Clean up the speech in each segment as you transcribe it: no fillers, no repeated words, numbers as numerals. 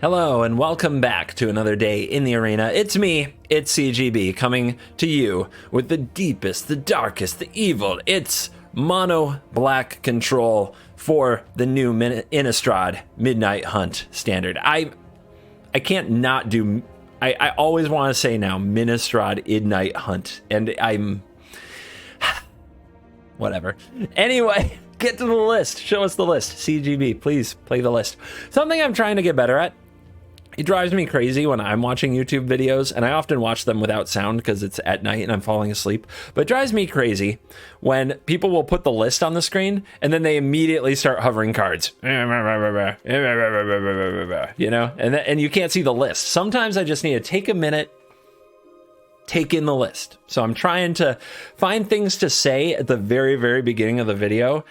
Hello and welcome back to another day in the arena. It's me, it's CGB, coming to you with the deepest, the darkest, the evil. It's mono black control for the new Innistrad Midnight Hunt standard. I can't not do, I always want to say now, Innistrad Midnight Hunt, and I'm, whatever. Anyway, get to the list, show us the list. CGB, please play the list. Something I'm trying to get better at. It drives me crazy when I'm watching YouTube videos, and I often watch them without sound because it's at night and I'm falling asleep. But it drives me crazy when people will put the list on the screen and then they immediately start hovering cards. You know, and you can't see the list. Sometimes I just need to take a minute, take in the list. So I'm trying to find things to say at the very, very beginning of the video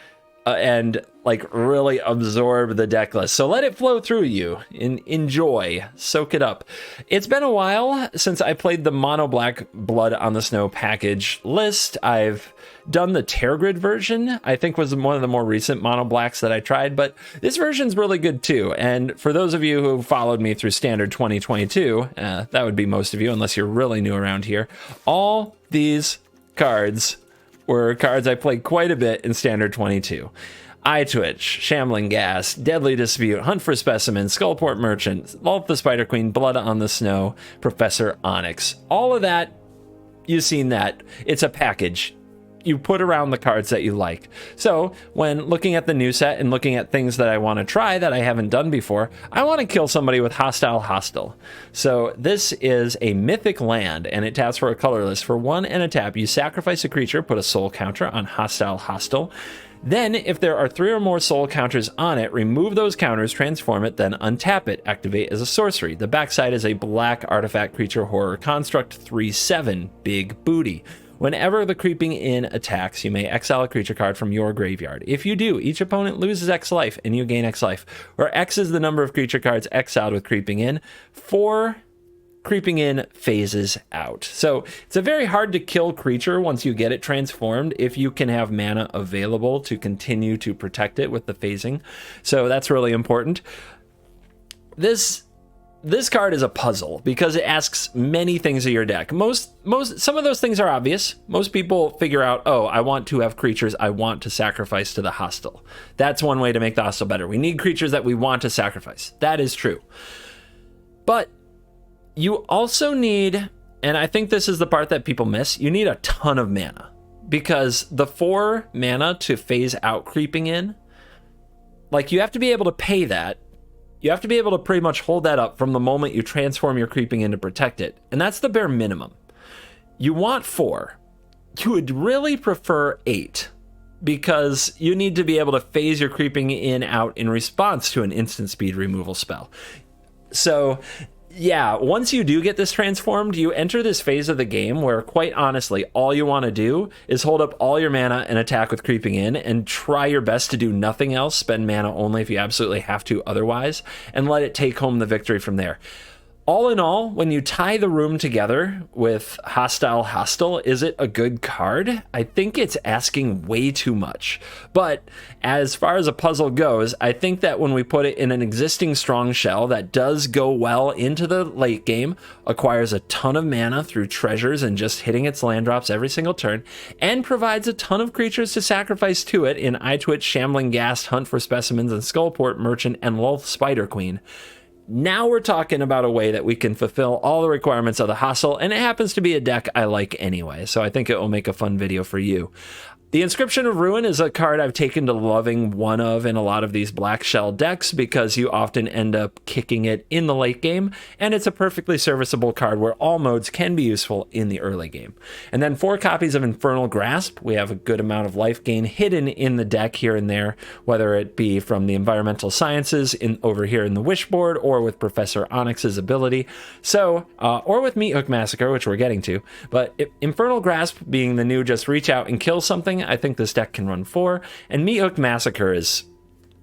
and like really absorb the deck list. So let it flow through you and enjoy, soak it up. It's been a while since I played the mono black Blood on the Snow package list. I've done the Tergrid version, I think was one of the more recent mono blacks that I tried, but this version's really good too. And for those of you who followed me through standard 2022, that would be most of you unless you're really new around here, all these cards were cards I played quite a bit in standard 22. Eye Twitch, Shambling Gas, Deadly Dispute, Hunt for Specimens, Skullport Merchant, Lolth the Spider Queen, Blood on the Snow, Professor Onyx. All of that, you've seen that. It's a package. You put around the cards that you like. So when looking at the new set and looking at things that I want to try that I haven't done before, I want to kill somebody with hostel. So this is a mythic land and it taps for a colorless. For 1 and a tap, you sacrifice a creature, put a soul counter on hostel. Then, if there are 3 or more soul counters on it, remove those counters, transform it, then untap it. Activate as a sorcery. The backside is a black artifact creature horror construct 3/7, big booty. Whenever the Creeping In attacks, you may exile a creature card from your graveyard. If you do, each opponent loses X life and you gain X life, where X is the number of creature cards exiled with Creeping In. 4 Creeping In phases out. So it's a very hard to kill creature once you get it transformed if you can have mana available to continue to protect it with the phasing. So that's really important. This card is a puzzle because it asks many things of your deck. Some of those things are obvious. Most people figure out, oh, I want to have creatures I want to sacrifice to the hostile. That's one way to make the hostile better. We need creatures that we want to sacrifice. That is true. But you also need, and I think this is the part that people miss, you need a ton of mana. Because the 4 mana to phase out Creeping In, like you have to be able to pay that. You have to be able to pretty much hold that up from the moment you transform your Creeping In to protect it. And that's the bare minimum. You want 4. You would really prefer 8. Because you need to be able to phase your Creeping In out in response to an instant speed removal spell. So yeah, once you do get this transformed, you enter this phase of the game where, quite honestly, all you want to do is hold up all your mana and attack with Creeping In and try your best to do nothing else, spend mana only if you absolutely have to otherwise, and let it take home the victory from there. All in all, when you tie the room together with hostel, is it a good card? I think it's asking way too much. But as far as a puzzle goes, I think that when we put it in an existing strong shell that does go well into the late game, acquires a ton of mana through treasures and just hitting its land drops every single turn, and provides a ton of creatures to sacrifice to it in Eye Twitch, Shambling Gas, Hunt for Specimens, and Skullport Merchant, and Lolth Spider Queen. Now we're talking about a way that we can fulfill all the requirements of the hostel, and it happens to be a deck I like anyway, so I think it will make a fun video for you. The Inscription of Ruin is a card I've taken to loving one of in a lot of these black shell decks because you often end up kicking it in the late game, and it's a perfectly serviceable card where all modes can be useful in the early game. And then 4 copies of Infernal Grasp. We have a good amount of life gain hidden in the deck here and there, whether it be from the environmental sciences over here in the Wishboard or with Professor Onyx's ability. So, or with Meathook Massacre, which we're getting to. But Infernal Grasp being the new just reach out and kill something, I think this deck can run 4, and Meathook Massacre is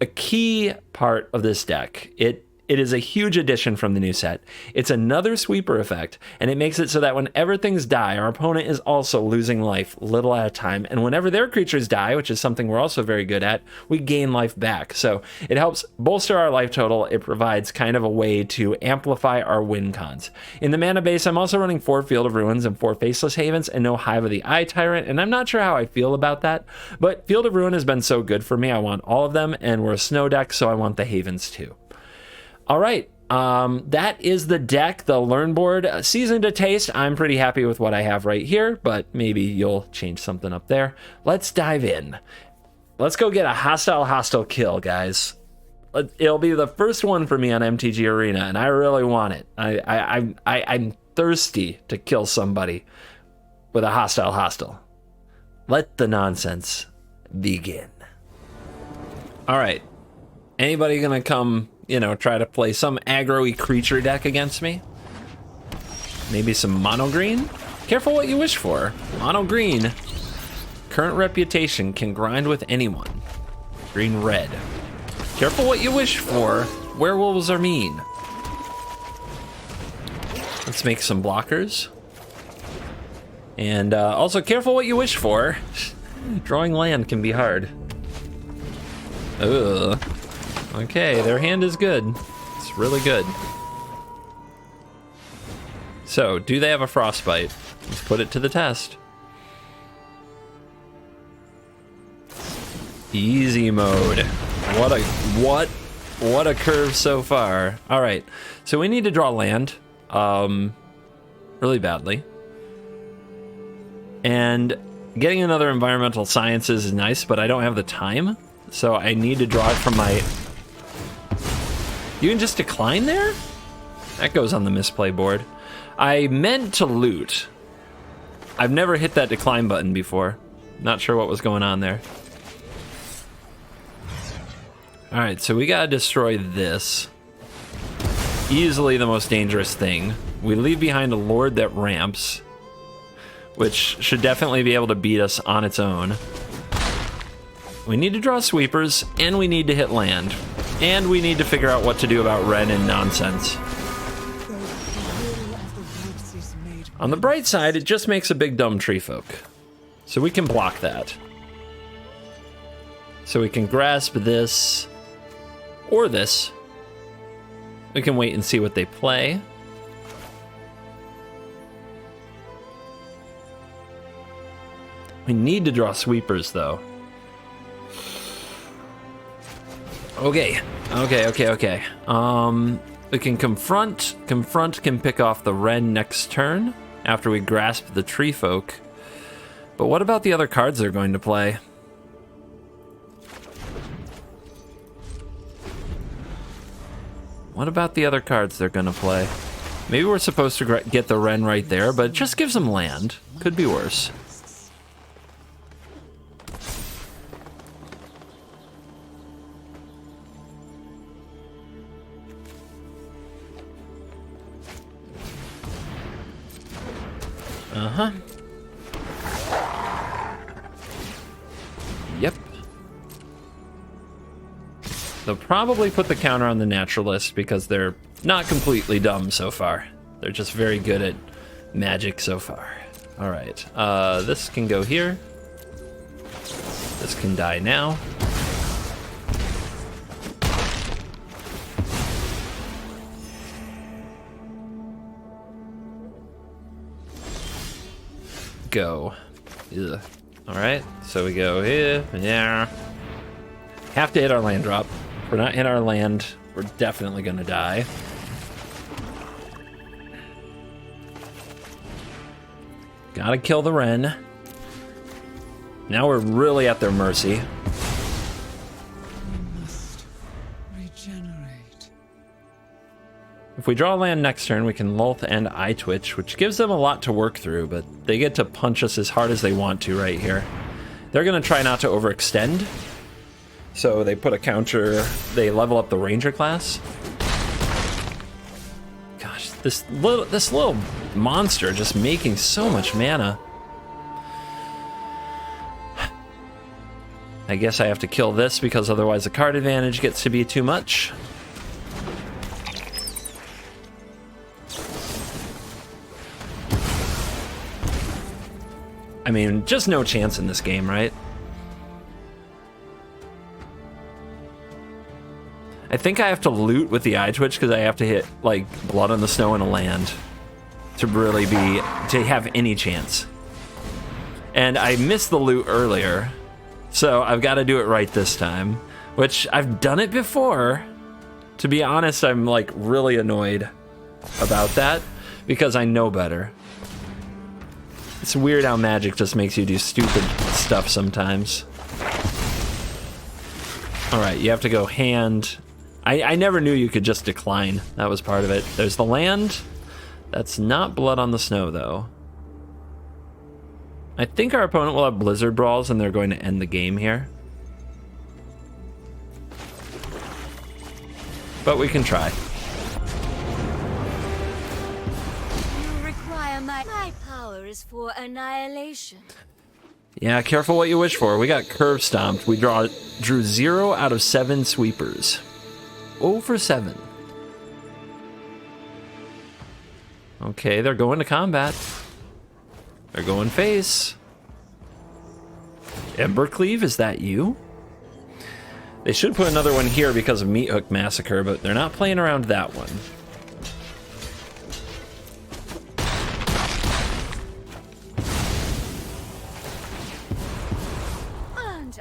a key part of this deck. It It is a huge addition from the new set. It's another sweeper effect, and it makes it so that whenever things die, our opponent is also losing life little at a time, and whenever their creatures die, which is something we're also very good at, we gain life back. So it helps bolster our life total. It provides kind of a way to amplify our win cons. In the mana base, I'm also running 4 Field of Ruins and 4 Faceless Havens and no Hive of the Eye Tyrant, and I'm not sure how I feel about that, but Field of Ruin has been so good for me. I want all of them, and we're a snow deck, so I want the Havens too. All right, that is the deck, the Learn board. Seasoned to taste. I'm pretty happy with what I have right here, but maybe you'll change something up there. Let's dive in. Let's go get a hostile kill, guys. It'll be the first one for me on MTG Arena, and I really want it. I'm thirsty to kill somebody with a hostile. Let the nonsense begin. All right, anybody gonna come, you know, try to play some aggro-y creature deck against me? Maybe some mono green? Careful what you wish for. Mono green. Current reputation can grind with anyone. Green red. Careful what you wish for. Werewolves are mean. Let's make some blockers. And also careful what you wish for. Drawing land can be hard. Ugh. Okay, their hand is good. It's really good. So, do they have a frostbite? Let's put it to the test. Easy mode. What a curve so far. All right, so we need to draw land, really badly. And getting another environmental sciences is nice, but I don't have the time, so I need to draw it from my. You can just decline there? That goes on the misplay board. I meant to loot. I've never hit that decline button before. Not sure what was going on there. All right, so we gotta destroy this. Easily the most dangerous thing. We leave behind a Lord that ramps, which should definitely be able to beat us on its own. We need to draw sweepers, and we need to hit land. And we need to figure out what to do about red and nonsense. On the bright side, it just makes a big dumb tree folk. So we can block that. So we can grasp this, or this. We can wait and see what they play. We need to draw sweepers, though. Okay. We can confront. Confront can pick off the red next turn after we grasp the tree folk. But what about the other cards they're going to play? What about the other cards they're going to play? Maybe we're supposed to get the Wren right there, but it just gives them land. Could be worse. Uh-huh. Yep. They'll probably put the counter on the naturalist because they're not completely dumb so far. They're just very good at magic so far. All right. This can go here. This can die now. Go. Ugh. All right, so we go here, yeah. Have to hit our land drop. If we're not hitting our land, we're definitely gonna die. Gotta kill the Wren. Now we're really at their mercy. We must regenerate. If we draw land next turn, we can Lulth and Eye Twitch, which gives them a lot to work through, but they get to punch us as hard as they want to right here. They're gonna try not to overextend. So they put a counter, they level up the Ranger class. Gosh, this little monster just making so much mana. I guess I have to kill this because otherwise the card advantage gets to be too much. I mean, just no chance in this game, right? I think I have to loot with the eye twitch because I have to hit like blood on the snow and a land to really to have any chance. And I missed the loot earlier, so I've got to do it right this time, which I've done it before. To be honest, I'm like really annoyed about that because I know better. It's weird how Magic just makes you do stupid stuff sometimes. All right, you have to go hand. I never knew you could just decline. That was part of it. There's the land. That's not blood on the snow, though. I think our opponent will have Blizzard Brawls, and they're going to end the game here. But we can try. You require my power is for annihilation. Yeah, careful what you wish for. We got curve stomped. We drew 0 out of 7 sweepers. 0 for 7. Okay, they're going to combat. They're going face. Embercleave, is that you? They should put another one here because of Meat Hook Massacre, but they're not playing around that one.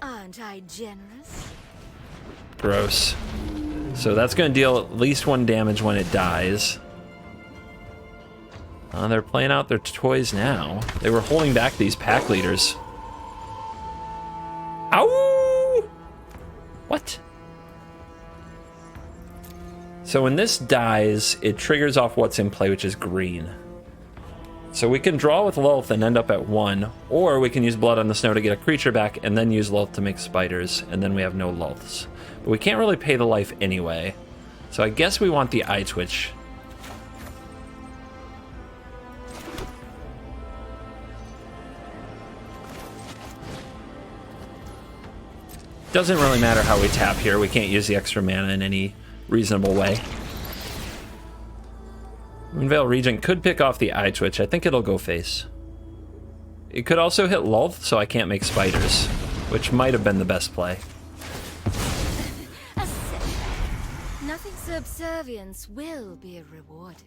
Aren't I generous? Gross. So that's going to deal at least 1 damage when it dies. They're playing out their toys now. They were holding back these pack leaders. Ow! What? So when this dies, it triggers off what's in play, which is green. So we can draw with Lilith and end up at 1, or we can use Blood on the Snow to get a creature back and then use Lilith to make spiders, and then we have no Liliths. But we can't really pay the life anyway. So I guess we want the Eye Twitch. Doesn't really matter how we tap here. We can't use the extra mana in any reasonable way. Moonveil Regent could pick off the Eye Twitch. I think it'll go face. It could also hit Lulth, so I can't make spiders, which might have been the best play. Nothing subservience will be rewarded.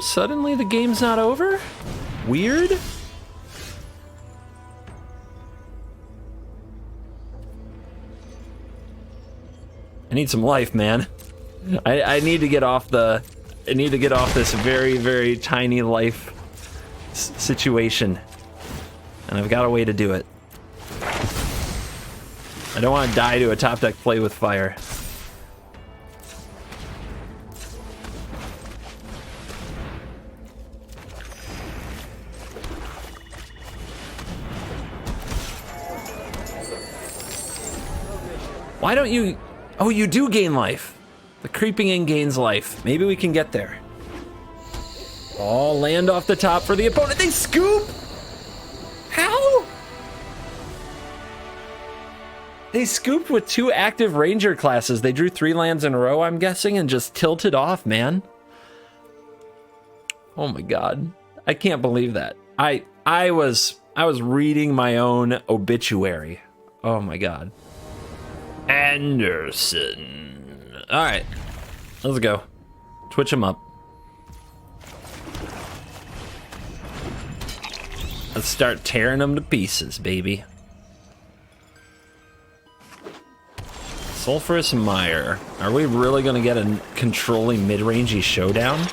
Suddenly the game's not over? Weird? I need some life, man. I need to get off the... I need to get off this very, very tiny life situation. And I've got a way to do it. I don't want to die to a top deck play with fire. Why don't you... Oh, you do gain life. The creeping in gains life. Maybe we can get there. Oh, land off the top for the opponent. They scoop! How? They scooped with 2 active ranger classes. They drew 3 lands in a row, I'm guessing, and just tilted off, man. Oh my god. I can't believe that. I was reading my own obituary. Oh my god. Anderson. All right, let's go. Twitch him up. Let's start tearing them to pieces, baby. Sulphurous Mire. Are we really going to get a controlling mid-rangey showdown?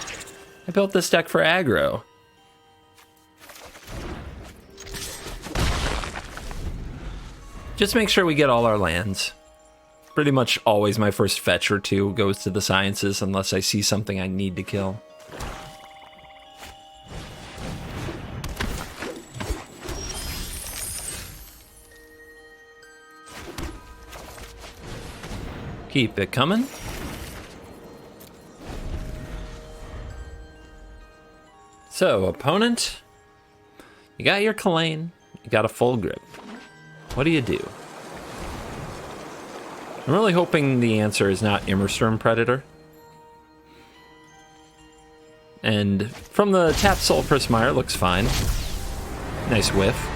I built this deck for aggro. Just make sure we get all our lands. Pretty much always my first fetch or 2 goes to the sciences unless I see something I need to kill. Keep it coming. So, opponent, you got your Kalane, you got a full grip. What do you do? I'm really hoping the answer is not Immersturm Predator. And from the tapped Soul Prismire, looks fine. Nice whiff.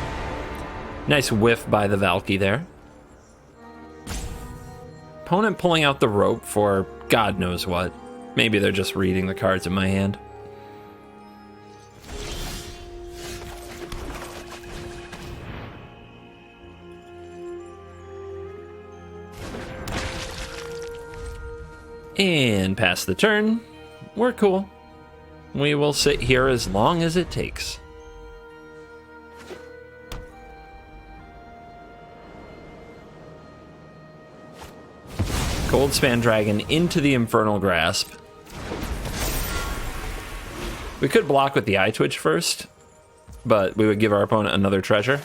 Nice whiff by the Valky there. Opponent pulling out the rope for God knows what. Maybe they're just reading the cards in my hand. And pass the turn. We're cool. We will sit here as long as it takes. Goldspan Dragon into the Infernal Grasp. We could block with the Eye Twitch first, but we would give our opponent another treasure.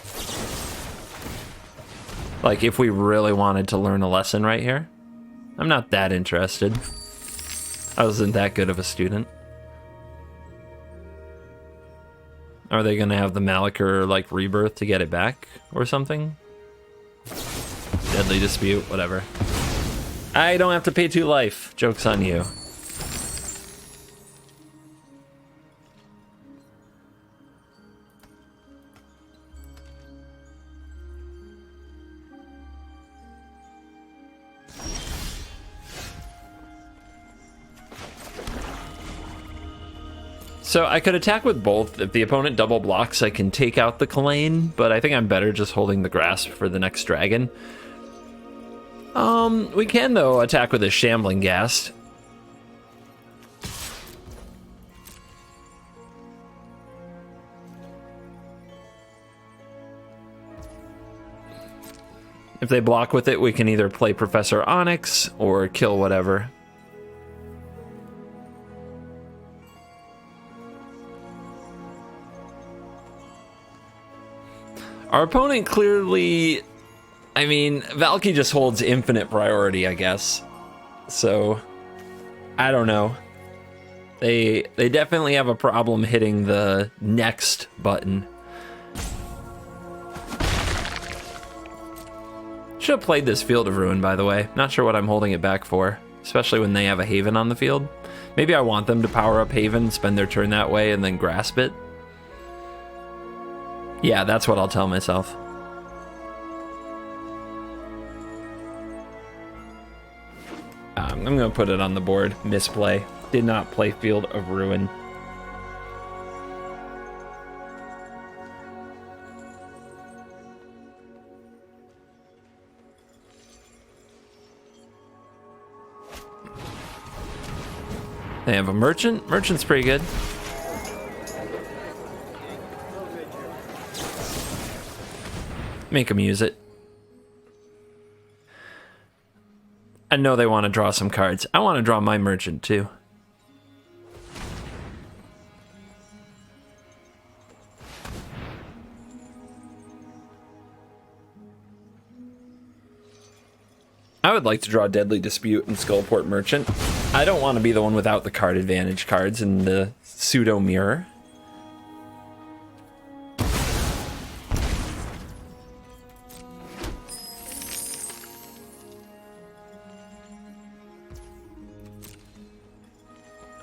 Like if we really wanted to learn a lesson right here. I'm not that interested. I wasn't that good of a student. Are they gonna have the Malachor like rebirth to get it back or something? Deadly Dispute, whatever. I don't have to pay 2 life. Joke's on you. So I could attack with both. If the opponent double blocks, I can take out the Kalane, but I think I'm better just holding the Grasp for the next dragon. We can, though, attack with a Shambling Ghast. If they block with it, we can either play Professor Onyx or kill whatever. Our opponent clearly... I mean, Valky just holds infinite priority, I guess. So, I don't know. They definitely have a problem hitting the next button. Should have played this Field of Ruin, by the way. Not sure what I'm holding it back for, especially when they have a Haven on the field. Maybe I want them to power up Haven, spend their turn that way, and then grasp it. Yeah, that's what I'll tell myself. I'm going to put it on the board. Misplay. Did not play Field of Ruin. They have a Merchant. Merchant's pretty good. Make them use it. I know they want to draw some cards. I want to draw my Merchant too. I would like to draw Deadly Dispute and Skullport Merchant. I don't want to be the one without the card advantage cards in the pseudo mirror.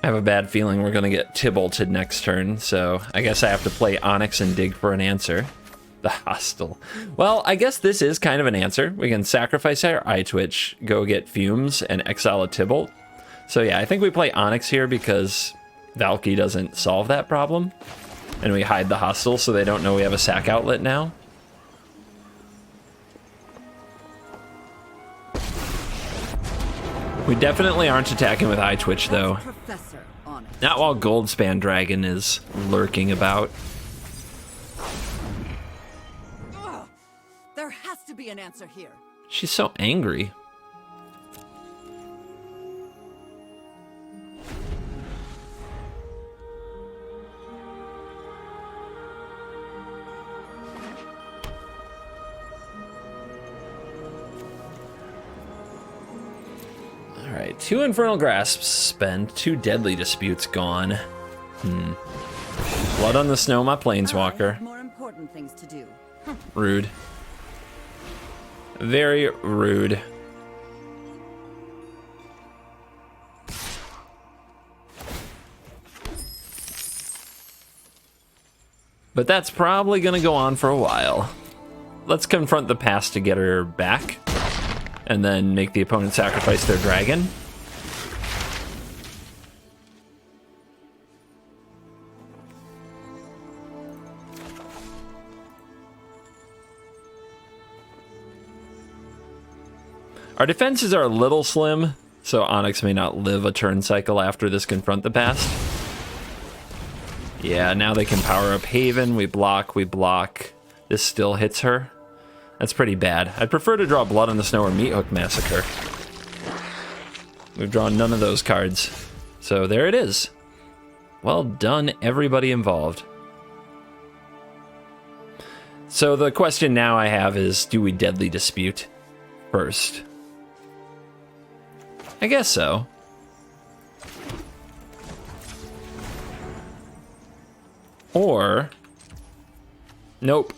I have a bad feeling we're going to get Tybalted next turn, so I guess I have to play Onyx and dig for an answer. The Hostel. Well, I guess this is kind of an answer. We can sacrifice our Eye Twitch, go get Fumes, and exile a Tybalt. So yeah, I think we play Onyx here because Valky doesn't solve that problem. And we hide the Hostel so they don't know we have a sack outlet now. We definitely aren't attacking with Eye Twitch, though. Not while Goldspan Dragon is lurking about. Ugh, there has to be an answer here. She's so angry. Alright, 2 Infernal Grasps spent, 2 Deadly Disputes gone. Blood on the Snow, my Planeswalker. More important things to do. Rude. Very rude. But that's probably going to go on for a while. Let's confront the past to get her back, and then make the opponent sacrifice their dragon. Our defenses are a little slim, so Onyx may not live a turn cycle after this confront the past. Yeah, now they can power up Haven. We block, we block. This still hits her. That's pretty bad. I'd prefer to draw Blood on the Snow or Meathook Massacre. We've drawn none of those cards. So there it is. Well done, everybody involved. So the question now I have is, do we Deadly Dispute first? I guess so. Or, nope,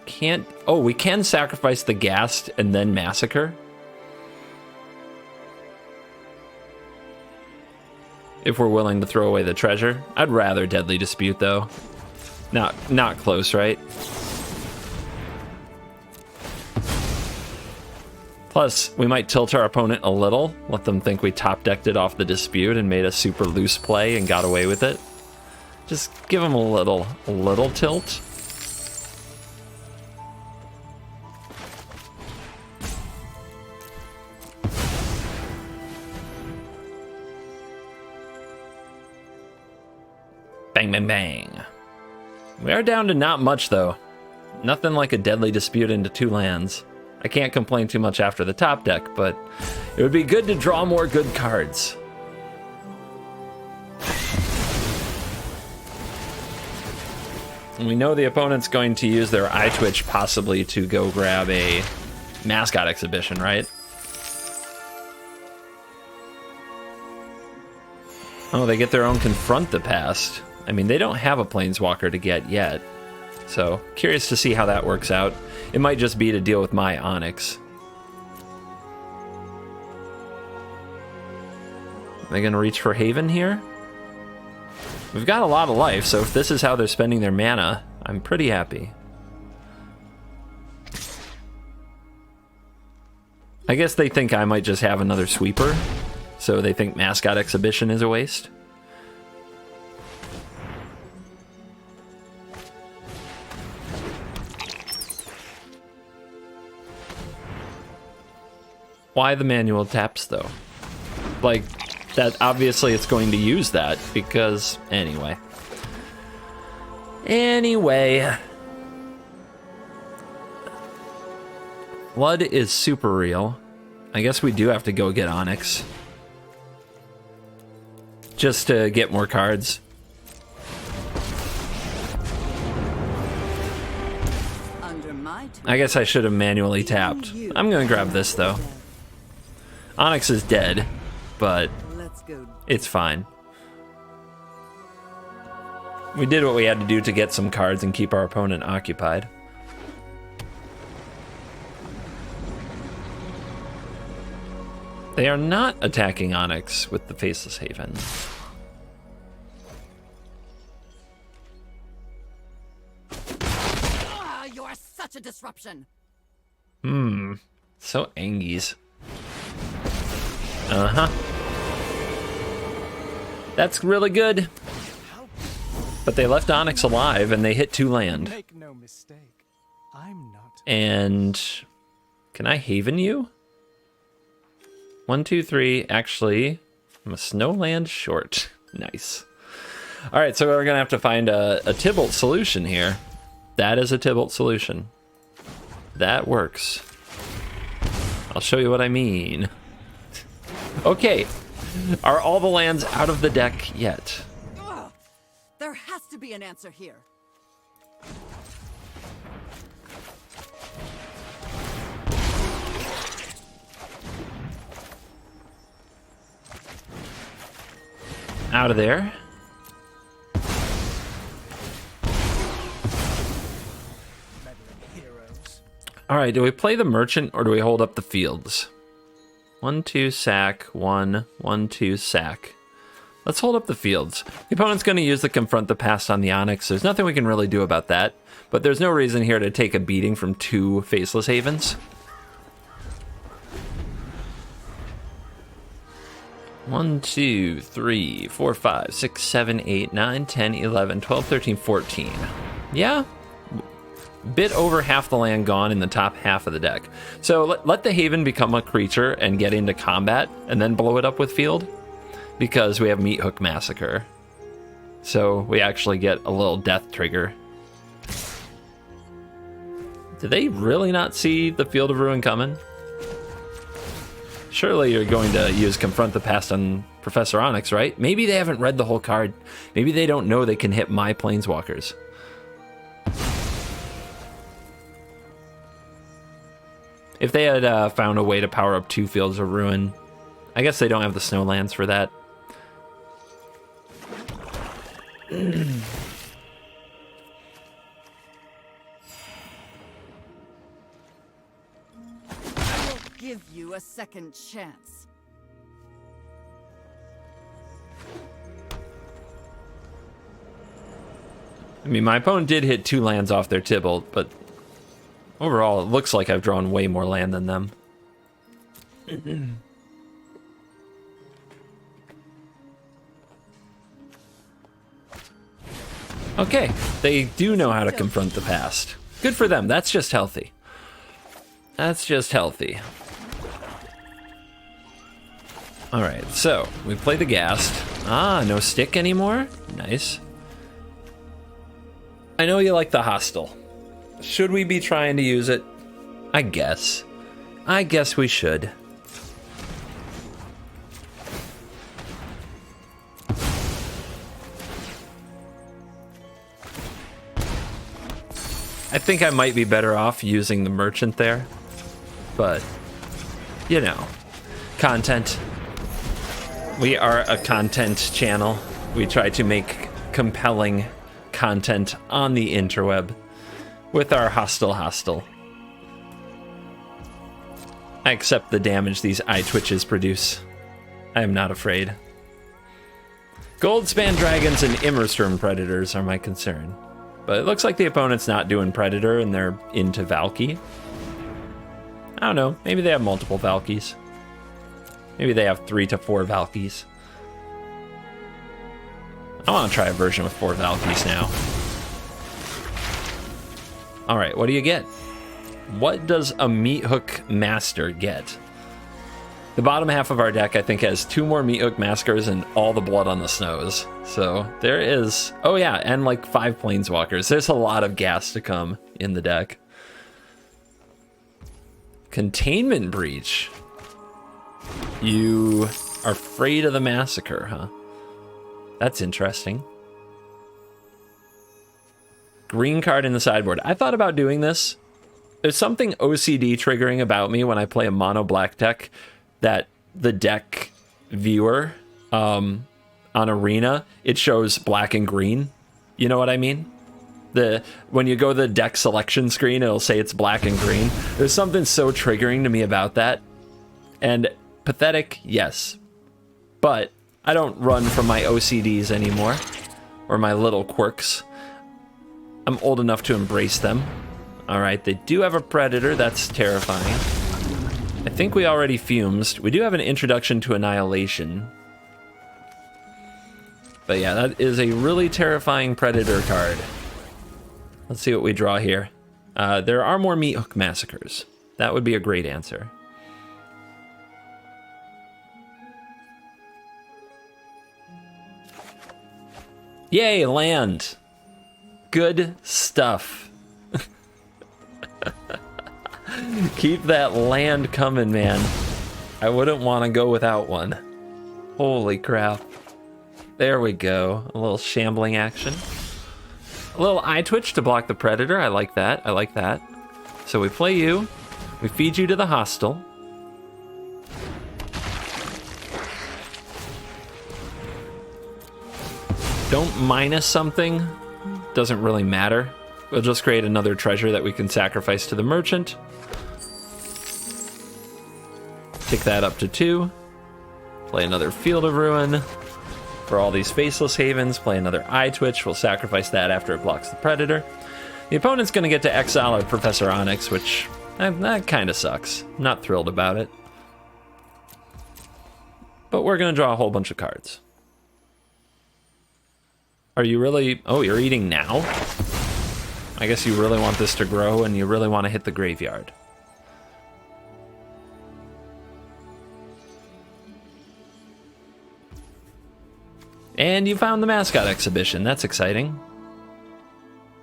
can't. Oh, we can sacrifice the Ghast and then Massacre. If we're willing to throw away the treasure. I'd rather Deadly Dispute though. Not close, right? Plus, we might tilt our opponent a little, let them think we top-decked it off the Dispute and made a super loose play and got away with it. Just give them a little tilt. Bang, bang, bang. We are down to not much, though. Nothing like a Deadly Dispute into 2 lands. I can't complain too much after the top deck, but it would be good to draw more good cards. And we know the opponent's going to use their Eye Twitch possibly to go grab a Mascot Exhibition, right? Oh, they get their own Confront the Past. I mean, they don't have a Planeswalker to get yet. So, curious to see how that works out. It might just be to deal with my Onyx. Are they going to reach for Haven here? We've got a lot of life, so if this is how they're spending their mana, I'm pretty happy. I guess they think I might just have another sweeper, so they think Mascot Exhibition is a waste. Why the manual taps, though? Like, that obviously it's going to use that, because, anyway. Blood is super real. I guess we do have to go get Onyx. Just to get more cards. I guess I should have manually tapped. I'm gonna grab this, though. Onyx is dead, but it's fine. We did what we had to do to get some cards and keep our opponent occupied. They are not attacking Onyx with the Faceless Haven. You are such a disruption. So Angies. Uh-huh. That's really good. But they left Onyx alive and they hit 2 land. Make no mistake, I'm not. And can I Haven you? 1, 2, 3. Actually, I'm a snow land short. Nice. All right, so we're gonna have to find a Tybalt solution here. That is a Tybalt solution. That works. I'll show you what I mean. Okay, are all the lands out of the deck yet? There has to be an answer here. Out of there. All right, do we play the Merchant or do we hold up the fields? 1, 2, sack, 1, 1, 2, sack. Let's hold up the fields. The opponent's going to use the Confront the Past on the Onyx. There's nothing we can really do about that, but there's no reason here to take a beating from 2 Faceless Havens. 1, 2, 3, 4, 5, 6, 7, 8, 9, 10, 11, 12, 13, 14. Yeah, bit over half the land gone in the top half of the deck. So let the Haven become a creature and get into combat and then blow it up with field, because we have Meathook Massacre. So we actually get a little death trigger. Did they really not see the Field of Ruin coming? Surely you're going to use Confront the Past on Professor Onyx, right? Maybe they haven't read the whole card. Maybe they don't know they can hit my Planeswalkers. If they had found a way to power up 2 Fields of Ruin, I guess they don't have the Snowlands for that. Give you a second chance. I mean, my opponent did hit 2 lands off their Tibalt, but overall, it looks like I've drawn way more land than them. Okay, they do know how to confront the past. Good for them. That's just healthy. That's just healthy. All right, so we play the Ghast. Ah, no stick anymore? Nice. I know you like the hostel. Should we be trying to use it? I guess. I guess we should. I think I might be better off using the merchant there, but you know, content. We are a content channel. We try to make compelling content on the interweb with our hostile. I accept the damage these eye twitches produce. I am not afraid. Goldspan dragons and Immersturm predators are my concern. But it looks like the opponent's not doing Predator and they're into Valky. I don't know. Maybe they have multiple Valkies. Maybe they have 3 to 4 Valkies. I want to try a version with 4 Valkies now. Alright, what do you get? What does a Meathook Master get? The bottom half of our deck, I think, has 2 more Meathook Maskers and all the Blood on the Snows. So there is... Oh yeah, and like 5 Planeswalkers. There's a lot of gas to come in the deck. Containment Breach. You are afraid of the Massacre, huh? That's interesting. Green card in the sideboard. I thought about doing this. There's something OCD triggering about me when I play a mono black deck, that the deck viewer on Arena, it shows black and green. You know what I mean? When you go to the deck selection screen, it'll say it's black and green. There's something so triggering to me about that. And pathetic, yes. But I don't run from my OCDs anymore, or my little quirks. I'm old enough to embrace them. All right, they do have a Predator. That's terrifying. I think we already fumed. We do have an Introduction to Annihilation. But yeah, that is a really terrifying Predator card. Let's see what we draw here. There are more Meathook Massacres. That would be a great answer. Yay, land. Good stuff. Keep that land coming, man. I wouldn't want to go without one. Holy crap. There we go. A little shambling action. A little eye twitch to block the Predator. I like that. I like that. So we play you. We feed you to the hostile. Don't minus something. Doesn't really matter. We'll just create another treasure that we can sacrifice to the merchant. Take that up to 2. Play another Field of Ruin. for all these Faceless Havens, play another Eye Twitch. We'll sacrifice that after it blocks the Predator. The opponent's going to get to exile our Professor Onyx, which that kind of sucks. Not thrilled about it. But we're going to draw a whole bunch of cards. Are you really... Oh, you're eating now? I guess you really want this to grow and you really want to hit the graveyard. And you found the mascot exhibition. That's exciting.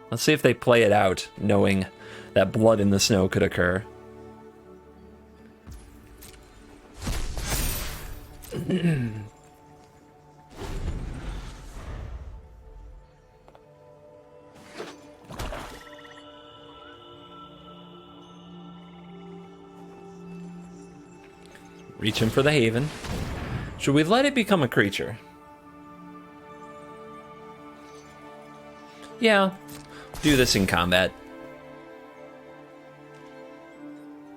Let's see if they play it out, knowing that blood in the snow could occur. Reaching for the Haven. Should we let it become a creature? Yeah, do this in combat.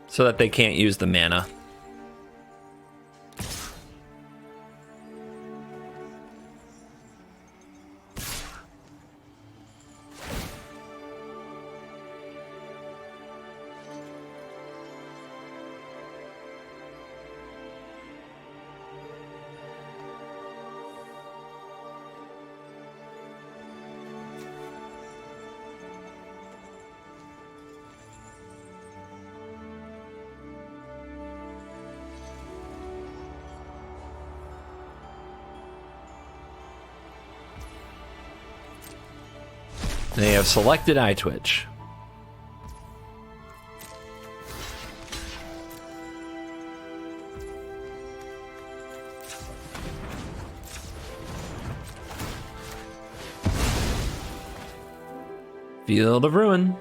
So that they can't use the mana. They have selected Eye Twitch. Field of Ruin.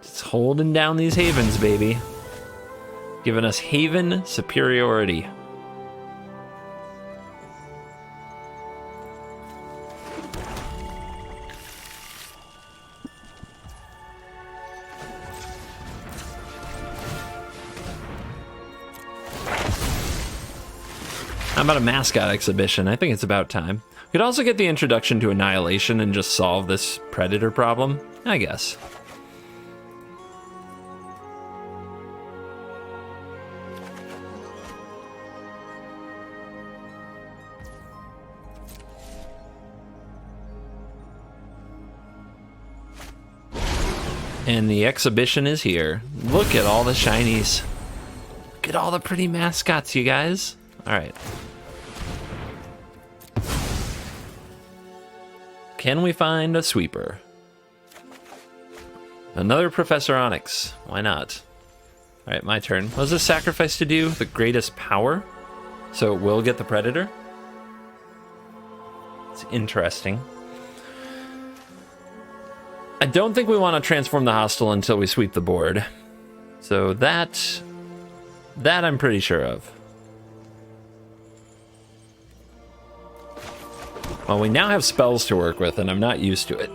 Just holding down these Havens, baby. Giving us Haven superiority. How about a mascot exhibition? I think it's about time. We could also get the introduction to Annihilation and just solve this Predator problem, I guess. And the exhibition is here. Look at all the shinies. Look at all the pretty mascots, you guys. All right. Can we find a sweeper? Another Professor Onyx. Why not? All right, my turn. What does this sacrifice to do? The greatest power? So it will get the Predator? It's interesting. I don't think we want to transform the hostel until we sweep the board. So that I'm pretty sure of. Well, we now have spells to work with, and I'm not used to it.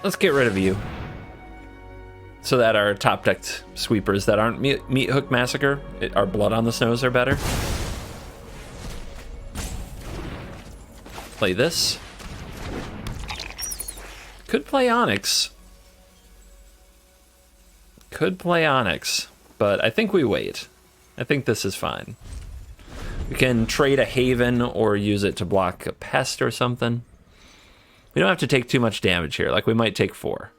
Let's get rid of you. So that our top-decked sweepers that aren't Meat Hook Massacre, our Blood on the Snows are better. Play this. Could play Onyx. Could play Onyx, but I think we wait. I think this is fine. We can trade a Haven or use it to block a Pest or something. We don't have to take too much damage here, like we might take 4.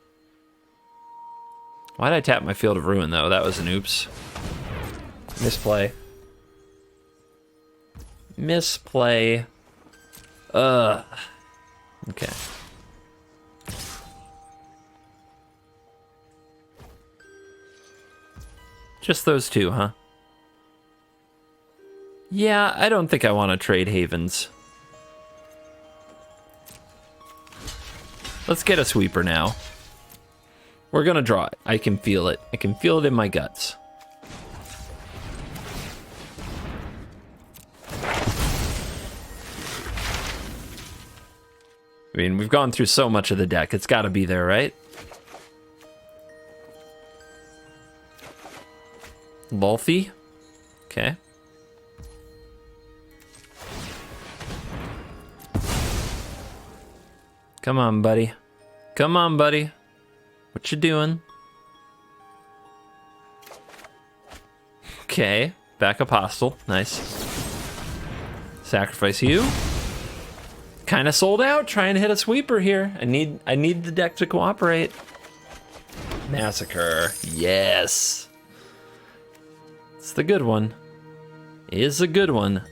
Why'd I tap my Field of Ruin, though? That was an oops. Misplay. Misplay. Okay. Just those two, huh? Yeah, I don't think I want to trade Havens. Let's get a sweeper now. We're gonna draw it. I can feel it. I can feel it in my guts. I mean, we've gone through so much of the deck. It's got to be there, right? Lolthy. Okay. Come on, buddy. Come on, buddy. What you doing? Okay. Backup hostile. Nice. Sacrifice you. Kind of sold out. Trying to hit a sweeper here. I need the deck to cooperate. Massacre. Yes. It's the good one. Is a good one.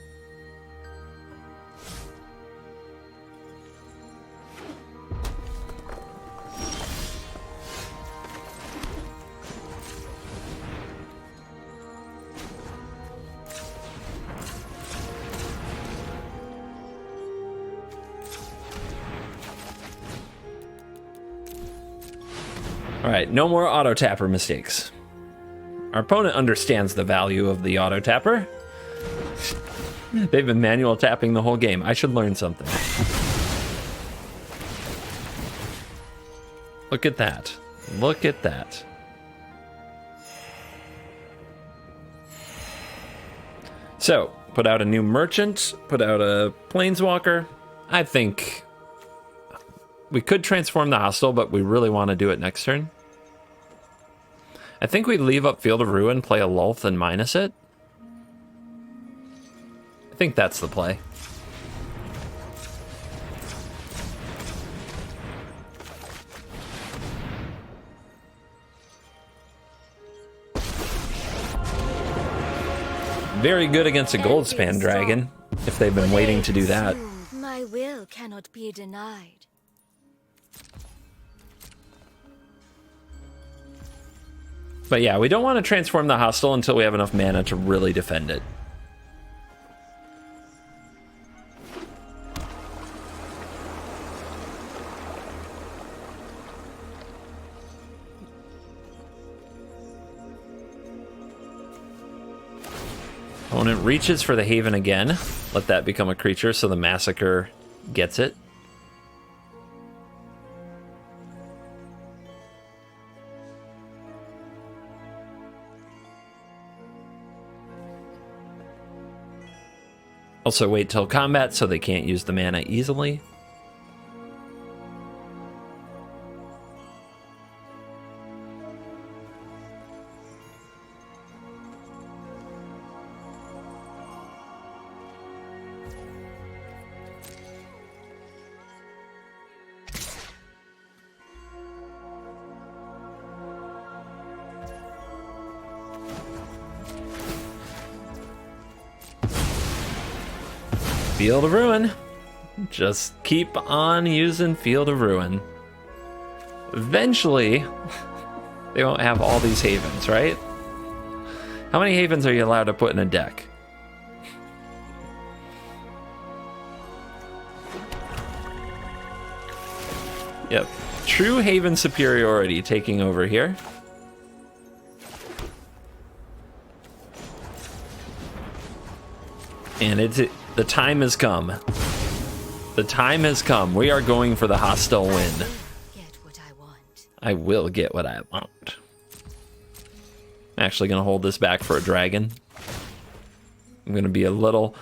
All right, no more auto tapper mistakes. Our opponent understands the value of the auto tapper. They've been manual tapping the whole game. I should learn something. Look at that. Look at that. So, put out a new merchant, put out a planeswalker. I think we could transform the hostile, but we really want to do it next turn. I think we leave up Field of Ruin, play a Lulth, and minus it. I think that's the play. Very good against a Goldspan Dragon, if they've been waiting to do that. My will cannot be denied. But yeah, we don't want to transform the hostile until we have enough mana to really defend it. Opponent reaches for the Haven again. Let that become a creature so the Massacre gets it. Also wait till combat so they can't use the mana easily. Field of Ruin. Just keep on using Field of Ruin. Eventually, they won't have all these havens, right? How many havens are you allowed to put in a deck? Yep. True haven superiority taking over here. And the time has come. The time has come. We are going for the hostile win. Get what I want. I will get what I want. I'm actually gonna hold this back for a dragon. I'm gonna be a little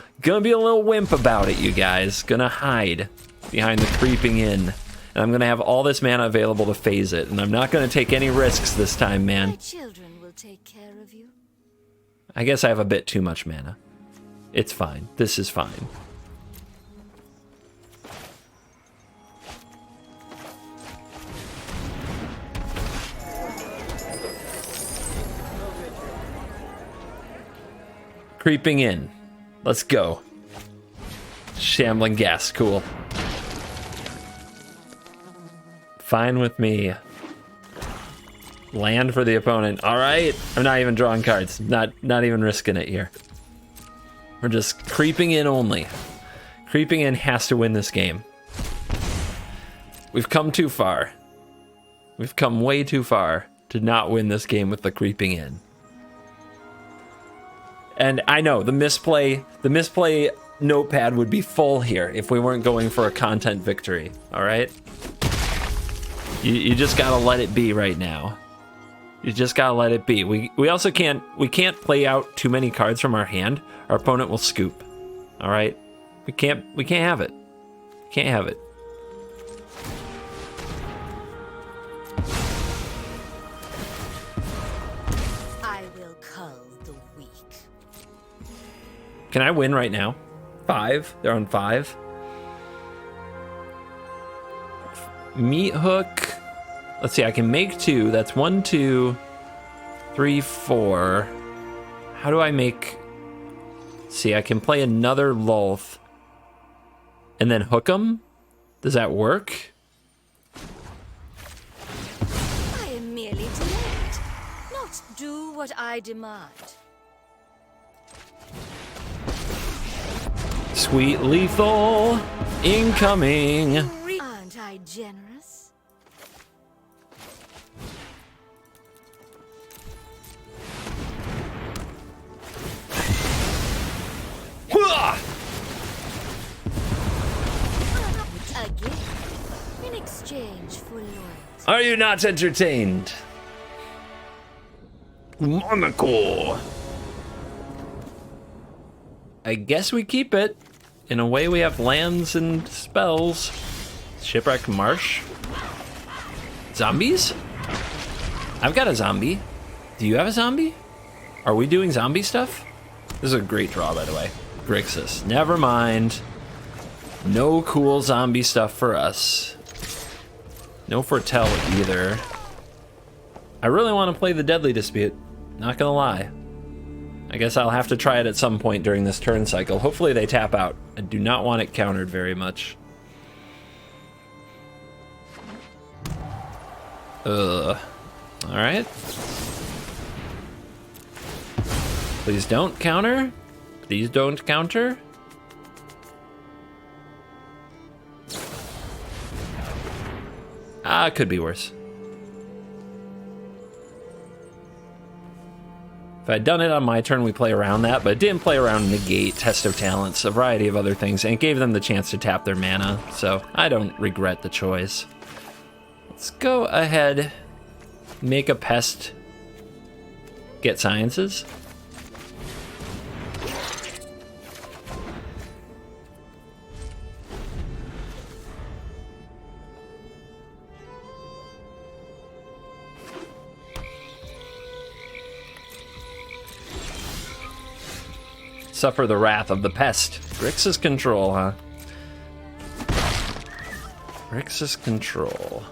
wimp about it, you guys. Gonna hide behind the creeping in. And I'm gonna have all this mana available to phase it. And I'm not gonna take any risks this time, man. My children will take care of you. I guess I have a bit too much mana. It's fine. This is fine. Creeping in. Let's go. Shambling gas. Cool. Fine with me. Land for the opponent. All right. I'm not even drawing cards. Not even risking it here. We're just creeping in only. Creeping in has to win this game. We've come too far. We've come way too far to not win this game with the creeping in. And I know the misplay notepad would be full here if we weren't going for a content victory, all right? You just gotta let it be right now. You just gotta let it be. We also can't play out too many cards from our hand. Our opponent will scoop. All right? We can't have it. Can't have it. I will cull the weak. Can I win right now? 5. They're on 5. Meat hook. Let's see, I can make 2. That's 1, 2, 3, 4. How do I make... See, I can play another Lulth and then hook them? Does that work? I am merely to let, not do what I demand. Sweet lethal incoming. Aren't I generous? Again, in exchange for loyalty. Are you not entertained? Monaco. I guess we keep it. In a way, we have lands and spells. Shipwreck Marsh. Zombies? I've got a zombie. Do you have a zombie? Are we doing zombie stuff? This is a great draw, by the way. Grixis. Never mind. No cool zombie stuff for us. No foretell either. I really want to play the Deadly Dispute. Not gonna lie. I guess I'll have to try it at some point during this turn cycle. Hopefully they tap out. I do not want it countered very much. Alright. Please don't counter. Please don't counter. Ah, could be worse. If I'd done it on my turn, we play around that, but it didn't play around Negate, Test of Talents, a variety of other things, and it gave them the chance to tap their mana, so I don't regret the choice. Let's go ahead, make a pest, get sciences. Suffer the wrath of the pest. Grixis control, huh? Grixis control.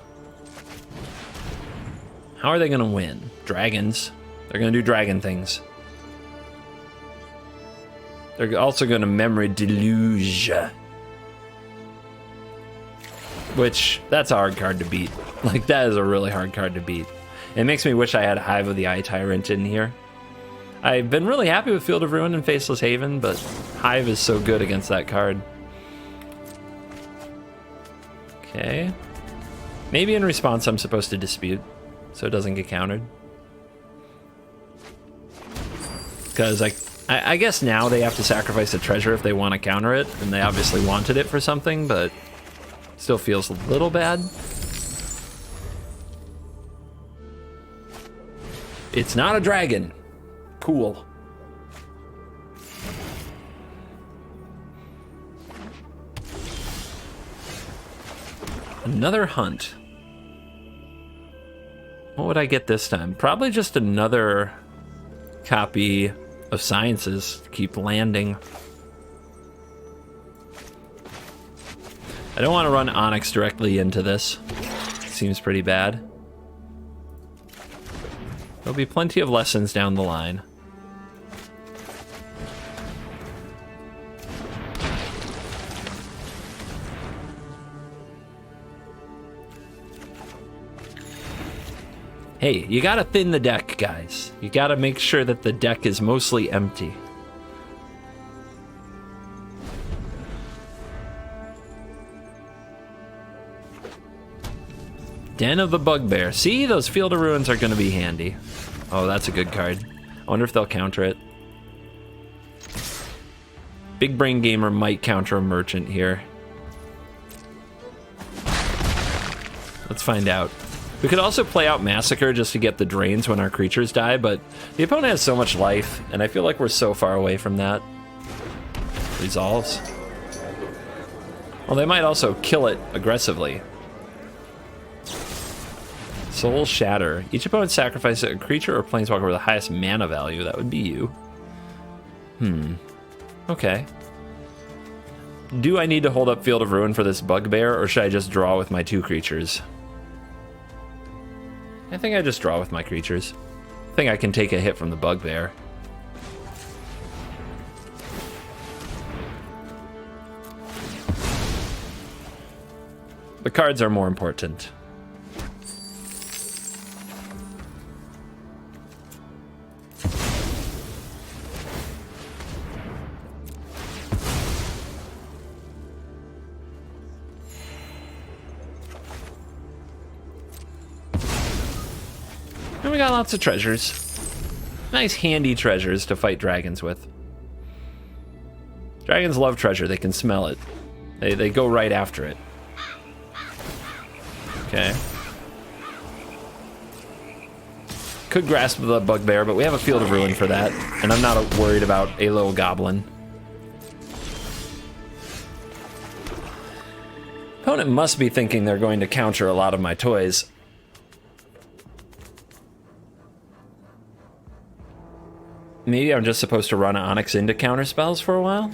How are they gonna win? Dragons. They're gonna do dragon things. They're also gonna Memory Deluge. Which, that's a hard card to beat. Like, that is a really hard card to beat. It makes me wish I had Hive of the Eye Tyrant in here. I've been really happy with Field of Ruin and Faceless Haven, but Hive is so good against that card. Okay. Maybe in response I'm supposed to dispute, so it doesn't get countered. Because I guess now they have to sacrifice a treasure if they want to counter it, and they obviously wanted it for something, but still feels a little bad. It's not a dragon. Cool. Another hunt. What would I get this time? Probably just another copy of Sciences to keep landing. I don't want to run Onyx directly into this. Seems pretty bad. There'll be plenty of lessons down the line. Hey, you gotta thin the deck, guys. You gotta make sure that the deck is mostly empty. Den of the Bugbear. See, those Field of Ruins are gonna be handy. Oh, that's a good card. I wonder if they'll counter it. Big Brain Gamer might counter a merchant here. Let's find out. We could also play out Massacre just to get the drains when our creatures die, but the opponent has so much life, and I feel like we're so far away from that. Resolves. Well, they might also kill it aggressively. Soul Shatter. Each opponent sacrifices a creature or planeswalker with the highest mana value. That would be you. Okay. Do I need to hold up Field of Ruin for this Bugbear, or should I just draw with my 2 creatures? I think I just draw with my creatures. I think I can take a hit from the Bugbear. The cards are more important. And we got lots of treasures. Nice handy treasures to fight dragons with. Dragons love treasure, they can smell it. They go right after it. Okay. Could grasp the Bugbear, but we have a Field of Ruin for that, and I'm not worried about a little goblin. Opponent must be thinking they're going to counter a lot of my toys. Maybe I'm just supposed to run Onyx into counter spells for a while?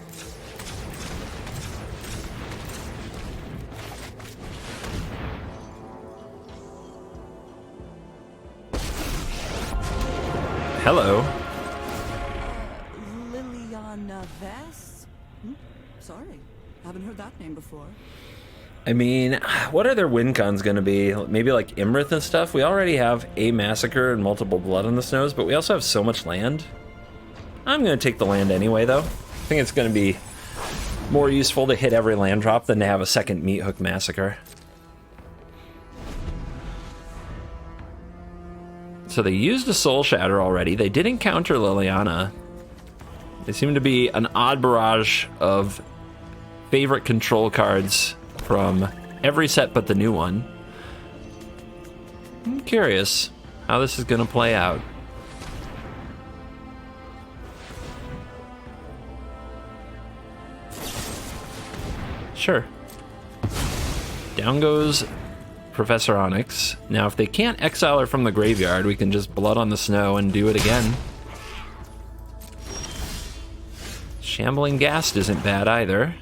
Hello. Liliana Vess? Sorry, haven't heard that name before. I mean, what are their win cons going to be? Maybe like Imrith and stuff? We already have a Massacre and multiple Blood on the Snows, but we also have so much land. I'm going to take the land anyway, though. I think it's going to be more useful to hit every land drop than to have a second Meat Hook Massacre. So they used a Soul Shatter already. They didn't counter Liliana. They seem to be an odd barrage of favorite control cards from every set but the new one. I'm curious how this is going to play out. Sure. Down goes Professor Onyx. Now, if they can't exile her from the graveyard, we can just Blood on the Snow and do it again. Shambling Ghast isn't bad either.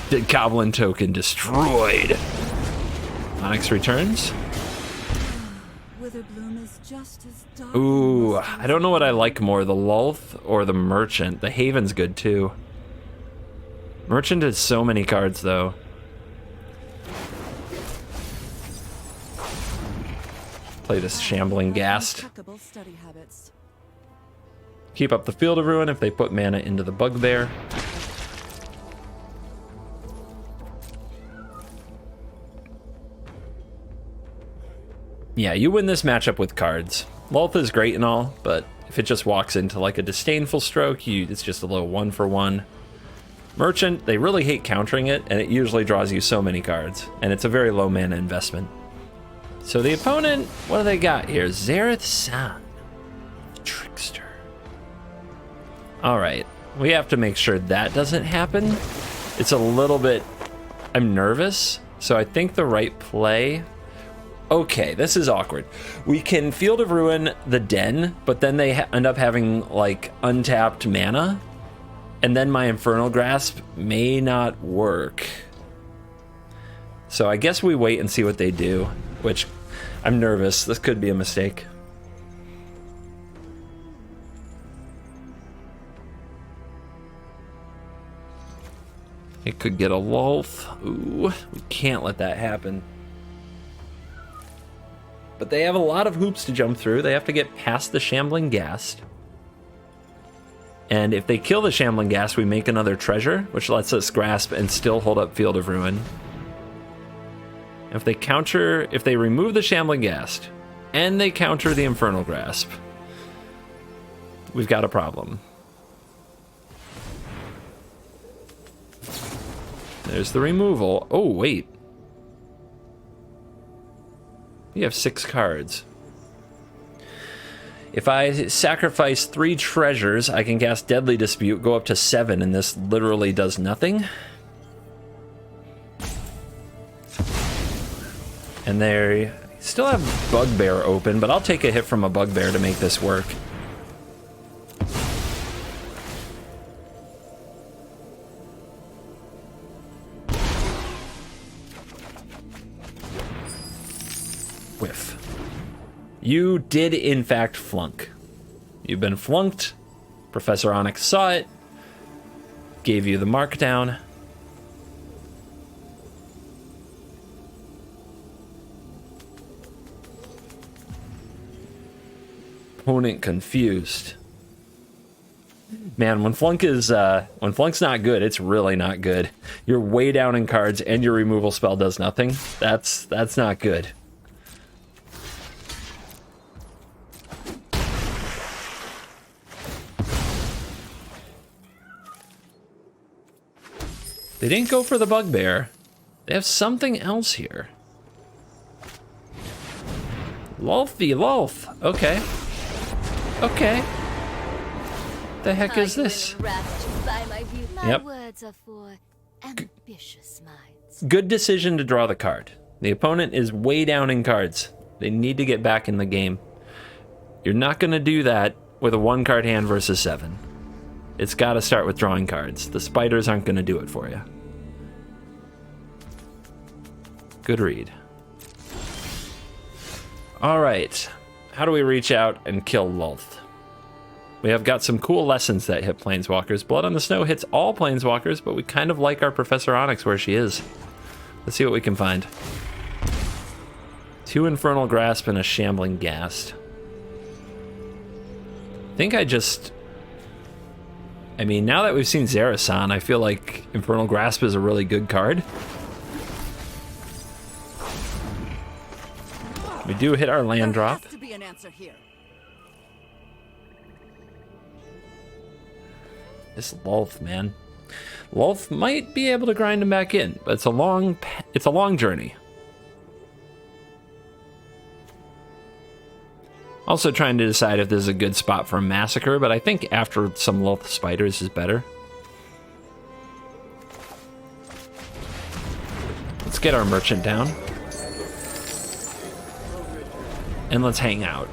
The Goblin token destroyed. Onyx returns. Witherbloom is just as dark. Ooh, I don't know what I like more, the Lulth or the Merchant. The Haven's good too. Merchant has so many cards though. Play this Shambling Ghast. Keep up the Field of Ruin if they put mana into the Bugbear. Yeah, you win this matchup with cards. Lulth is great and all, but if it just walks into like a Disdainful Stroke, it's just a little 1-for-1. Merchant, they really hate countering it, and it usually draws you so many cards, and it's a very low mana investment. So the opponent, what do they got here? Zareth San, Trickster. All right, we have to make sure that doesn't happen. It's a little bit, I'm nervous, so I think the right play. Okay, this is awkward. We can Field of Ruin the Den, but then they end up having like untapped mana, and then my Infernal Grasp may not work. So I guess we wait and see what they do, which I'm nervous. This could be a mistake. It could get a Lulth. Ooh, we can't let that happen. But they have a lot of hoops to jump through. They have to get past the Shambling Ghast. And if they kill the Shambling Ghast, we make another treasure, which lets us grasp and still hold up Field of Ruin. If they remove the Shambling Ghast and they counter the Infernal Grasp, we've got a problem. There's the removal. Oh, wait. You have 6 cards. If I sacrifice 3 treasures, I can cast Deadly Dispute, go up to 7, and this literally does nothing. And they still have Bugbear open, but I'll take a hit from a Bugbear to make this work. Whiff. You did, in fact, flunk. You've been flunked. Professor Onyx saw it, gave you the markdown. Opponent confused. Man, when flunk's not good, it's really not good. You're way down in cards and your removal spell does nothing. That's not good. They didn't go for the Bugbear. They have something else here. Lolfy Lolf. Okay. Okay. The heck is this? Yep. Words are for ambitious minds. Good decision to draw the card. The opponent is way down in cards. They need to get back in the game. You're not going to do that with a 1-card hand versus 7. It's got to start with drawing cards. The spiders aren't going to do it for you. Good read. All right. How do we reach out and kill Lolth? We have got some cool lessons that hit Planeswalkers. Blood on the Snow hits all Planeswalkers, but we kind of like our Professor Onyx where she is. Let's see what we can find. 2 Infernal Grasp and a Shambling Ghast. I mean, now that we've seen Zarasan, I feel like Infernal Grasp is a really good card. We do hit our land drop. There has to be an answer here. This Lolth, man. Lolth might be able to grind him back in, but it's a long journey. Also trying to decide if this is a good spot for a Massacre, but I think after some Lolth Spiders is better. Let's get our Merchant down. And let's hang out.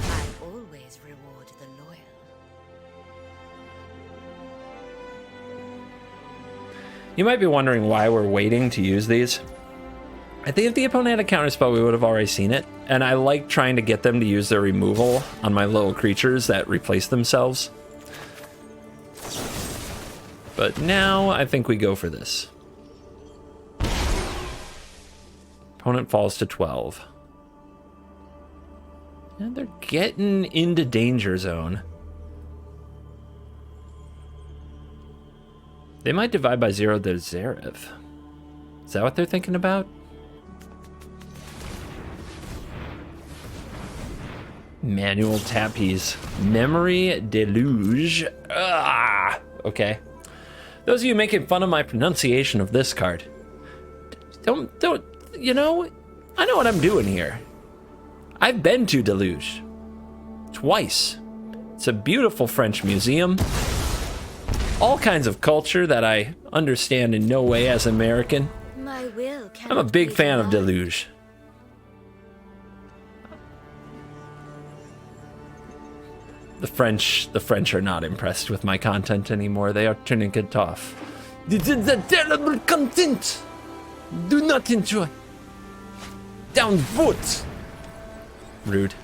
I always reward the loyal. You might be wondering why we're waiting to use these. I think if the opponent had a counterspell, we would have already seen it. And I like trying to get them to use their removal on my little creatures that replace themselves. But now I think we go for this. Opponent falls to 12. And they're getting into danger zone. They might divide by 0 their Zareth. Is that what they're thinking about? Manual Tappies. Memory Deluge. Ah, okay. Those of you making fun of my pronunciation of this card, don't, you know, I know what I'm doing here. I've been to Deluge. Twice. It's a beautiful French museum. All kinds of culture that I understand in no way as American. My will I'm a big fan of Deluge. The French are not impressed with my content anymore. They are turning it off. This is a terrible content. Do not enjoy. Downvote. Rude.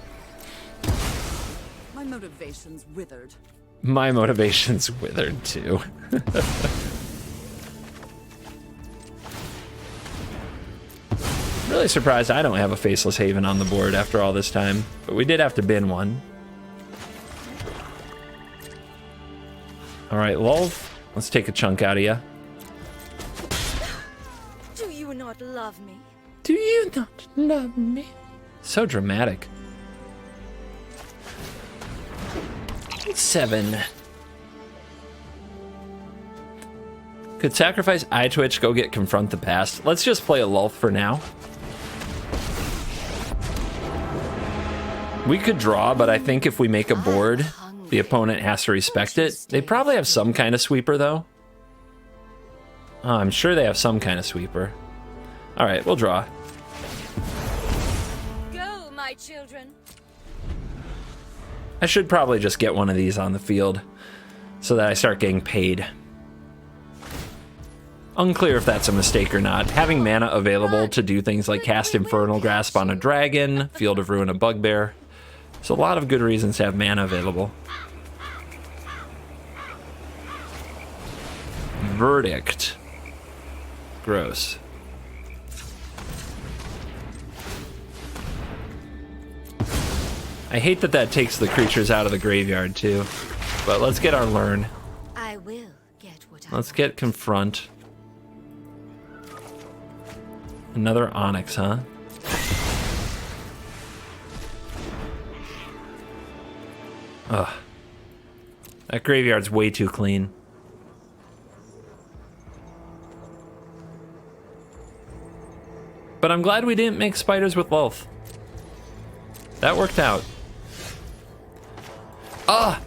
My motivation's withered. My motivation's withered too. Really surprised I don't have a Faceless Haven on the board after all this time, but we did have to bin one. All right, Lulf, let's take a chunk out of you. Do you not love me? Do you not love me? So dramatic. 7. Could sacrifice Eye Twitch, go get Confront the Past. Let's just play a Lulf for now. We could draw, but I think if we make a board, the opponent has to respect it. They probably have some kind of sweeper, though. Oh, I'm sure they have some kind of sweeper. All right, we'll draw. Go, my children. I should probably just get one of these on the field so that I start getting paid. Unclear if that's a mistake or not. Having mana available to do things like cast Infernal Grasp on a dragon, Field of Ruin a bugbear. There's a lot of good reasons to have mana available. Verdict. Gross. I hate that that takes the creatures out of the graveyard too. But let's get our learn. I will get what I Let's get Confront. Another Onyx, huh? Ugh. That graveyard's way too clean. But I'm glad we didn't make spiders with Lulf. That worked out. Ah!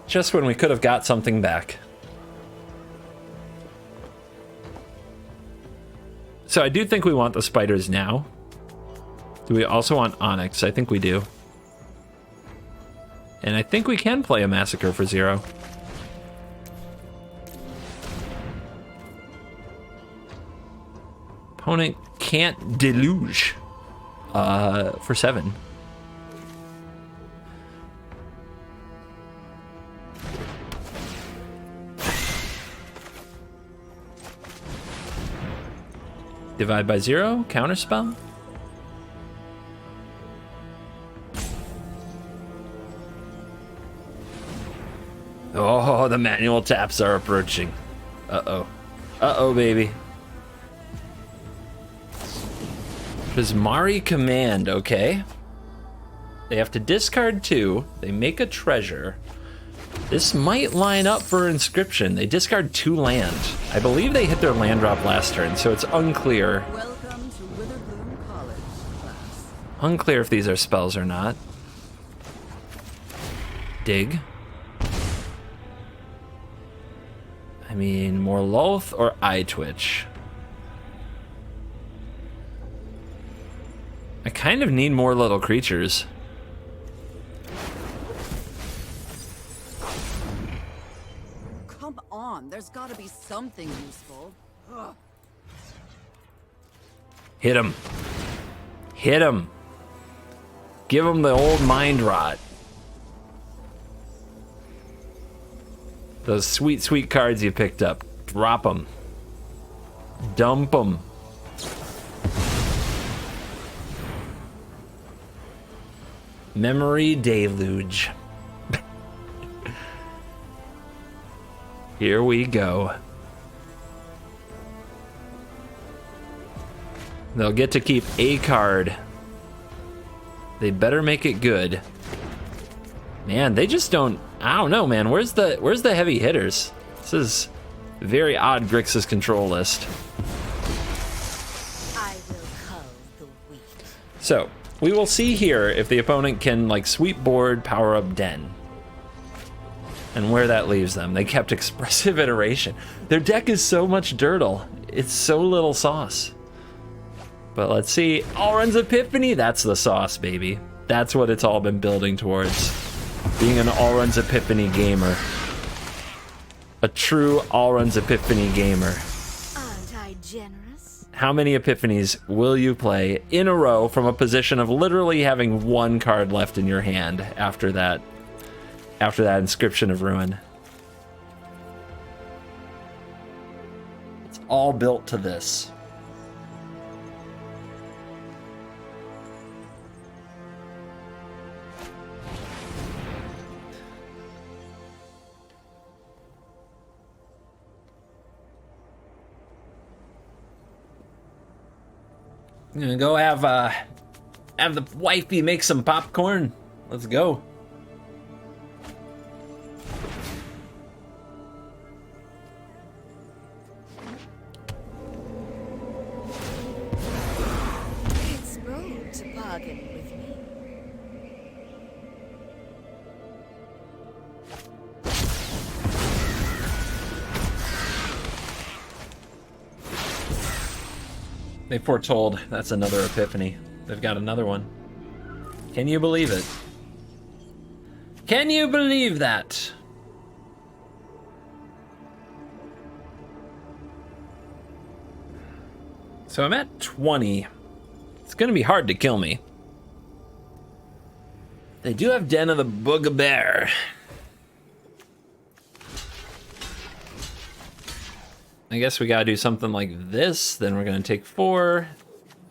Just when we could have got something back. So I do think we want the spiders now. Do we also want Onyx? I think we do. And I think we can play a Massacre for 0. Opponent can't Deluge for 7. Divide by 0, counterspell. Oh, the manual taps are approaching. Uh-oh. Uh-oh, baby. Prismari Command, okay. They have to discard 2. They make a treasure. This might line up for Inscription. They discard 2 land. I believe they hit their land drop last turn, so it's unclear. Welcome to Witherbloom College, class. Unclear if these are spells or not. Dig. I mean, more Lulth or Eye Twitch? I kind of need more little creatures. Come on, there's gotta be something useful. Ugh. Hit him. Hit him. Give him the old mind rot. Those sweet, sweet cards you picked up. Drop them. Dump them. Memory Deluge. Here we go. They'll get to keep a card. They better make it good. Man, they just don't... I don't know, man. Where's the heavy hitters? This is a very odd Grixis control list. I will cull the wheat. So, we will see here if the opponent can, like, sweep board, power up Den. And where that leaves them. They kept Expressive Iteration. Their deck is so much dirtle. It's so little sauce. But let's see. Alrund's Epiphany, that's the sauce, baby. That's what it's all been building towards. Being an Alrund's Epiphany gamer. A true Alrund's Epiphany gamer. Aren't I generous? How many Epiphanies will you play in a row from a position of literally having 1 card left in your hand after that Inscription of Ruin? It's all built to this. I'm gonna go have the wifey make some popcorn. Let's go. It's bold to bargain with me. They foretold. That's another epiphany. They've got another one. Can you believe it? Can you believe that? So I'm at 20. It's gonna be hard to kill me. They do have Den of the Bugbear. I guess we gotta do something like this, then we're gonna take 4.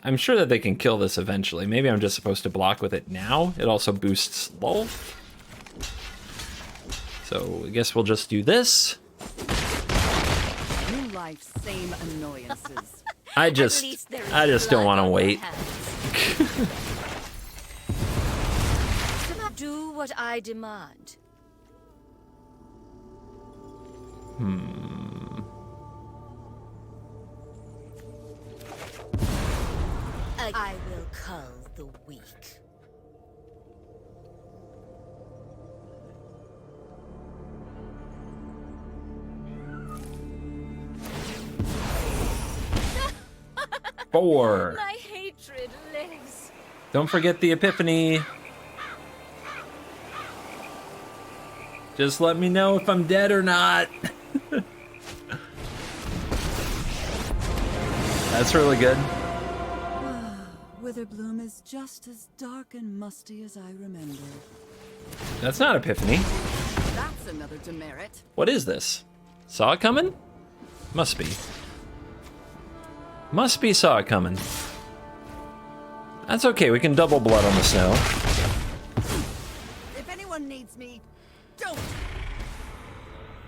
I'm sure that they can kill this eventually. Maybe I'm just supposed to block with it now. It also boosts Lulf. So I guess we'll just do this. New life's same annoyances. I At just least there is don't blood want to on my wait. hands. Do what I demand. I will cull the weak. Four. My hatred lives. Don't forget the epiphany. Just let me know if I'm dead or not. That's really good. Witherbloom is just as dark and musty as I remember. That's not epiphany. That's another demerit. What is this? Saw it coming? Must be. Must be saw it coming. That's okay, we can double blood on the snow. If anyone needs me, don't.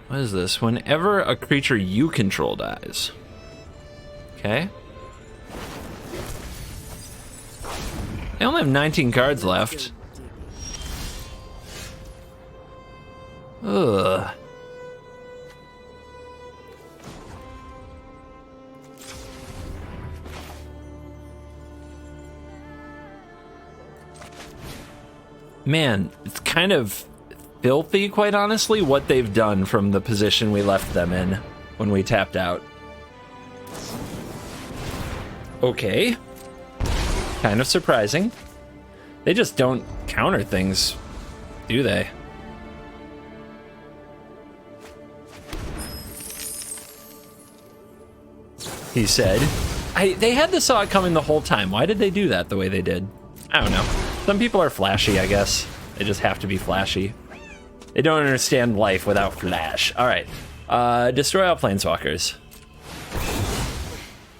What is this? Whenever a creature you control dies. Okay. I only have 19 cards left. Ugh. Man, it's kind of filthy, quite honestly, what they've done from the position we left them in when we tapped out. Okay. Kind of surprising. They just don't counter things, do they? He said. They had the saw it coming the whole time. Why did they do that the way they did? I don't know. Some people are flashy, I guess. They just have to be flashy. They don't understand life without flash. All right. Destroy all planeswalkers.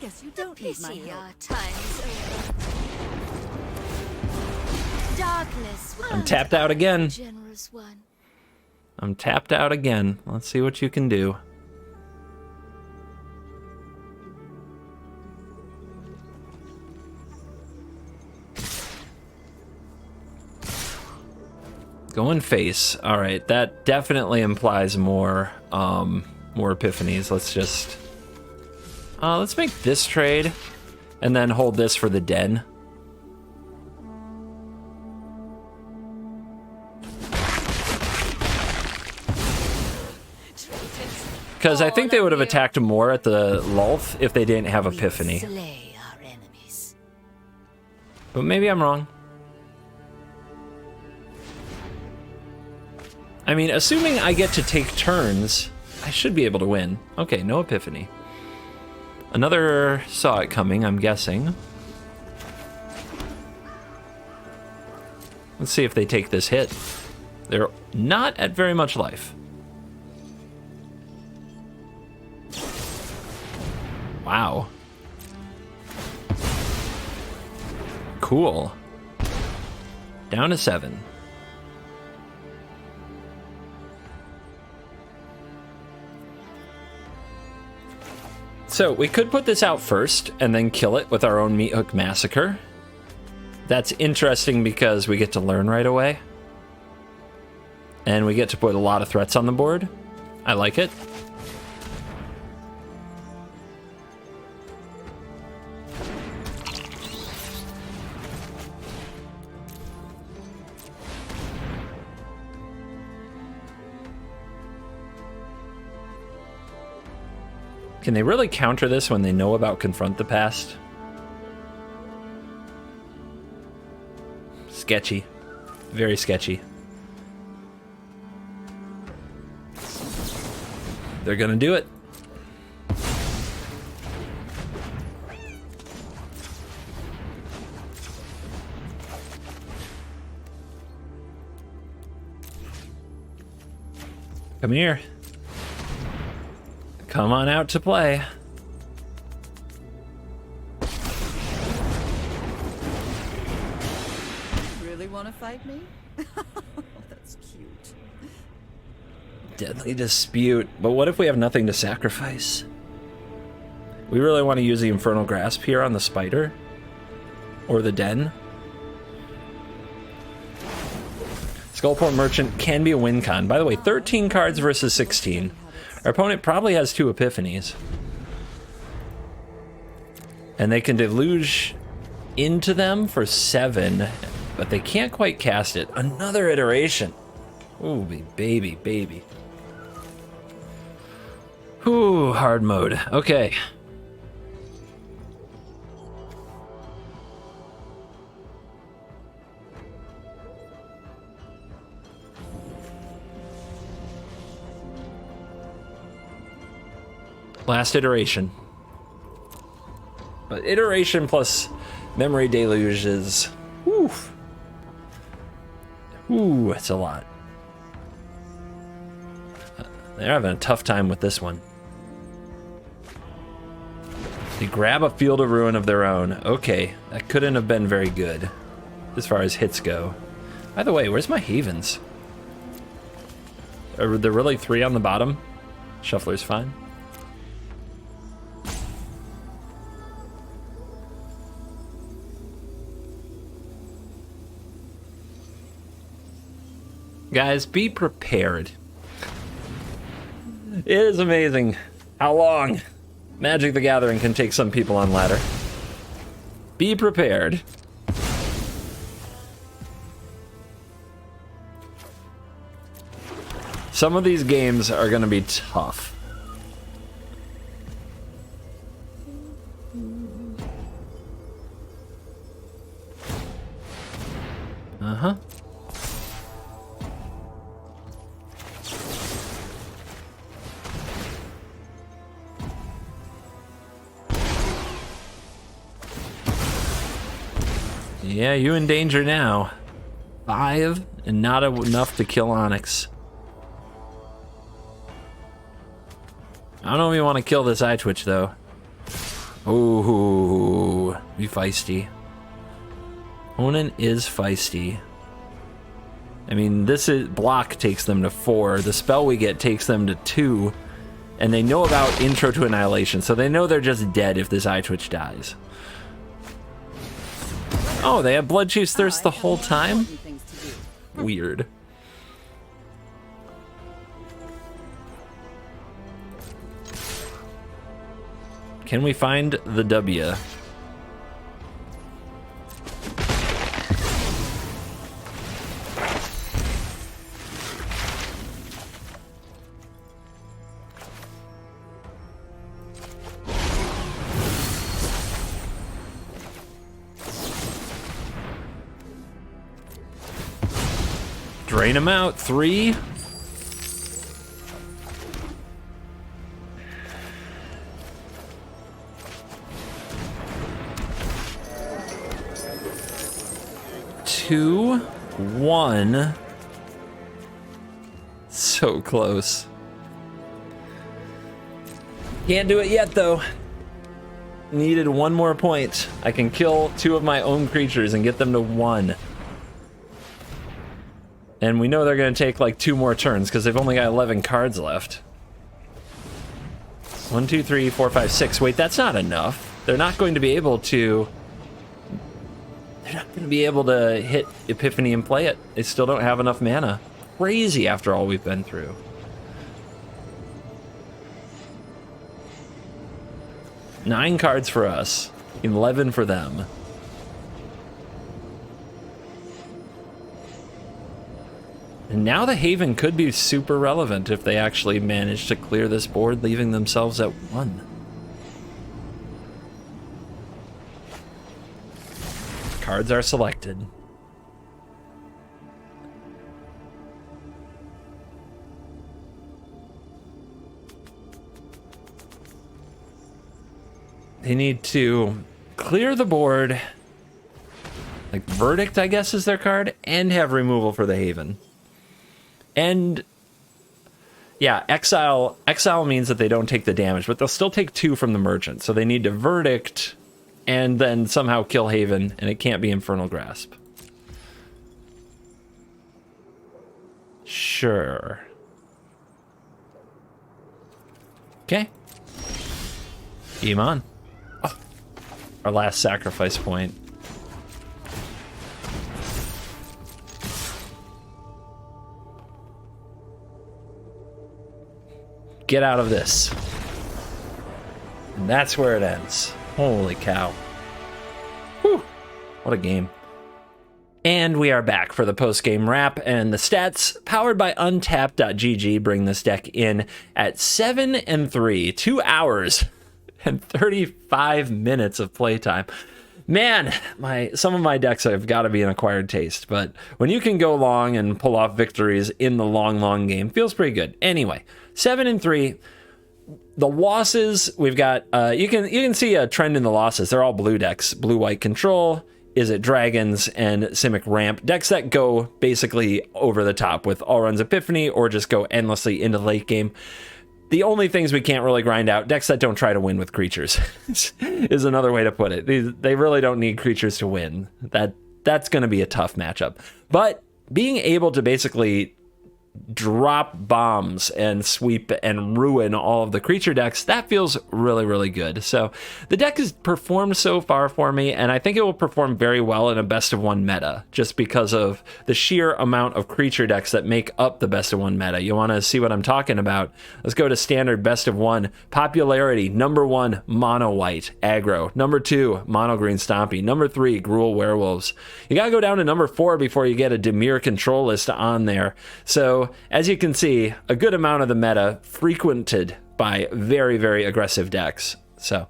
Guess you don't need my Pity help. our time's over. Darkness will I'm tapped out again. generous one. I'm tapped out again. Let's see what you can do. Going face. All right, that definitely implies more epiphanies. Let's make this trade and then hold this for the den. Because I think they would have attacked more at the Lulth if they didn't have Epiphany. Slay our enemies. But maybe I'm wrong. I mean, assuming I get to take turns, I should be able to win. Okay, no Epiphany. Another saw it coming, I'm guessing. Let's see if they take this hit. They're not at very much life. Wow. Cool. Down to 7. So we could put this out first and then kill it with our own Meat Hook Massacre. That's interesting because we get to learn right away. And we get to put a lot of threats on the board. I like it. Can they really counter this when they know about Confront the Past? Sketchy. Very sketchy. They're gonna do it. Come here. Come on out to play. Really want to fight me? That's cute. Deadly Dispute. But what if we have nothing to sacrifice? We really want to use the Infernal Grasp here on the spider? Or the den? Skullport Merchant can be a win con. By the way, 13 cards versus 16. Our opponent probably has 2 Epiphanies. And they can deluge into them for 7, but they can't quite cast it. Another iteration. Ooh, baby, baby. Ooh, hard mode. Okay. Last iteration. But iteration plus memory deluge is... Whew. Ooh, it's a lot. They're having a tough time with this one. They grab a Field of Ruin of their own. Okay, that couldn't have been very good as far as hits go. By the way, where's my Havens? Are there really 3 on the bottom? Shuffler's fine. Guys, be prepared. It is amazing how long Magic the Gathering can take some people on ladder. Be prepared. Some of these games are going to be tough. Uh-huh. Yeah, you in danger now. 5 and not enough to kill Onyx. I don't know if you want to kill this Eye Twitch though. Ooh, be feisty. Onan is feisty. I mean, this is block takes them to 4. The spell we get takes them to 2. And they know about Intro to Annihilation, so they know they're just dead if this Eye Twitch dies. Oh, they have Bloodchief's Thirst the whole time? Weird. Can we find the W? Drain him out. 3. Two, 1. So close. Can't do it yet though. Needed 1 more point. I can kill 2 of my own creatures and get them to 1. And we know they're going to take like 2 more turns because they've only got 11 cards left. 1, 2, 3, 4, 5, 6. Wait, that's not enough. They're not going to be able to... They're not going to be able to hit Epiphany and play it. They still don't have enough mana. Crazy after all we've been through. 9 cards for us. 11 for them. And now the Haven could be super relevant if they actually manage to clear this board, leaving themselves at 1. Cards are selected. They need to clear the board, like Verdict, I guess, is their card, and have removal for the Haven. And yeah, exile means that they don't take the damage, but they'll still take 2 from the Merchant. So they need to Verdict and then somehow kill Haven, and it can't be Infernal Grasp. Sure. Okay. Game on. Oh, our last sacrifice point. Get out of this. And that's where it ends. Holy cow. Whew. What a game. And we are back for the post-game wrap, and the stats powered by Untapped.gg bring this deck in at 7-3, 2 hours and 35 minutes of playtime. Man, some of my decks have got to be an acquired taste, but when you can go long and pull off victories in the long game, feels pretty good. Anyway, 7-3. The losses, we've got, you can see a trend in the losses. They're all blue decks. Blue-white control, Is It Dragons, and Simic Ramp. Decks that go basically over the top with All Runs Epiphany or just go endlessly into the late game. The only things we can't really grind out, decks that don't try to win with creatures, is another way to put it. They really don't need creatures to win. That's going to be a tough matchup. But being able to basically drop bombs and sweep and ruin all of the creature decks, that feels really, really good. So the deck has performed so far for me, and I think it will perform very well in a best of one meta, just because of the sheer amount of creature decks that make up the best of one meta. You want to see what I'm talking about? Let's go to standard best of one. Popularity, number 1, mono white aggro. Number 2, mono green stompy. Number 3, Gruul werewolves. You gotta go down to number 4 before you get a Dimir control list on there. So as you can see, a good amount of the meta frequented by very, very aggressive decks. So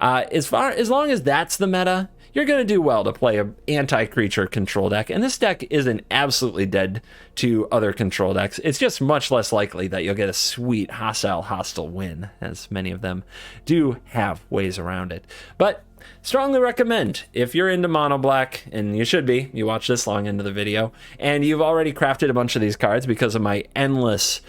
as long as that's the meta, you're going to do well to play an anti-creature control deck. And this deck isn't absolutely dead to other control decks. It's just much less likely that you'll get a sweet hostile win, as many of them do have ways around it. But strongly recommend, if you're into mono black, and you should be, you watch this long into the video, and you've already crafted a bunch of these cards because of my endless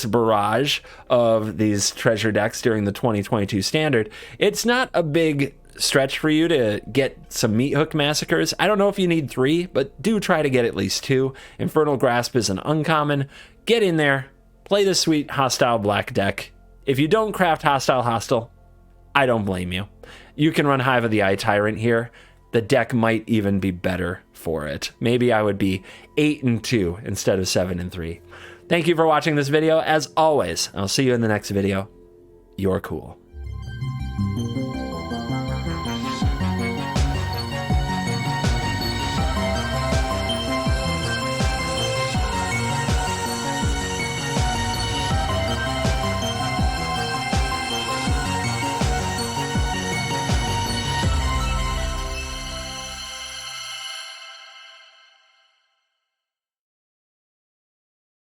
barrage of these treasure decks during the 2022 standard, it's not a big stretch for you to get some Meat Hook Massacres. I don't know if you need 3, but do try to get at least 2. Infernal Grasp is an uncommon. Get in there, play the sweet hostile black deck. If you don't craft hostile, I don't blame you. You can run Hive of the Eye Tyrant here. The deck might even be better for it. Maybe I would be 8-2 instead of 7-3. Thank you for watching this video. As always, I'll see you in the next video. You're cool.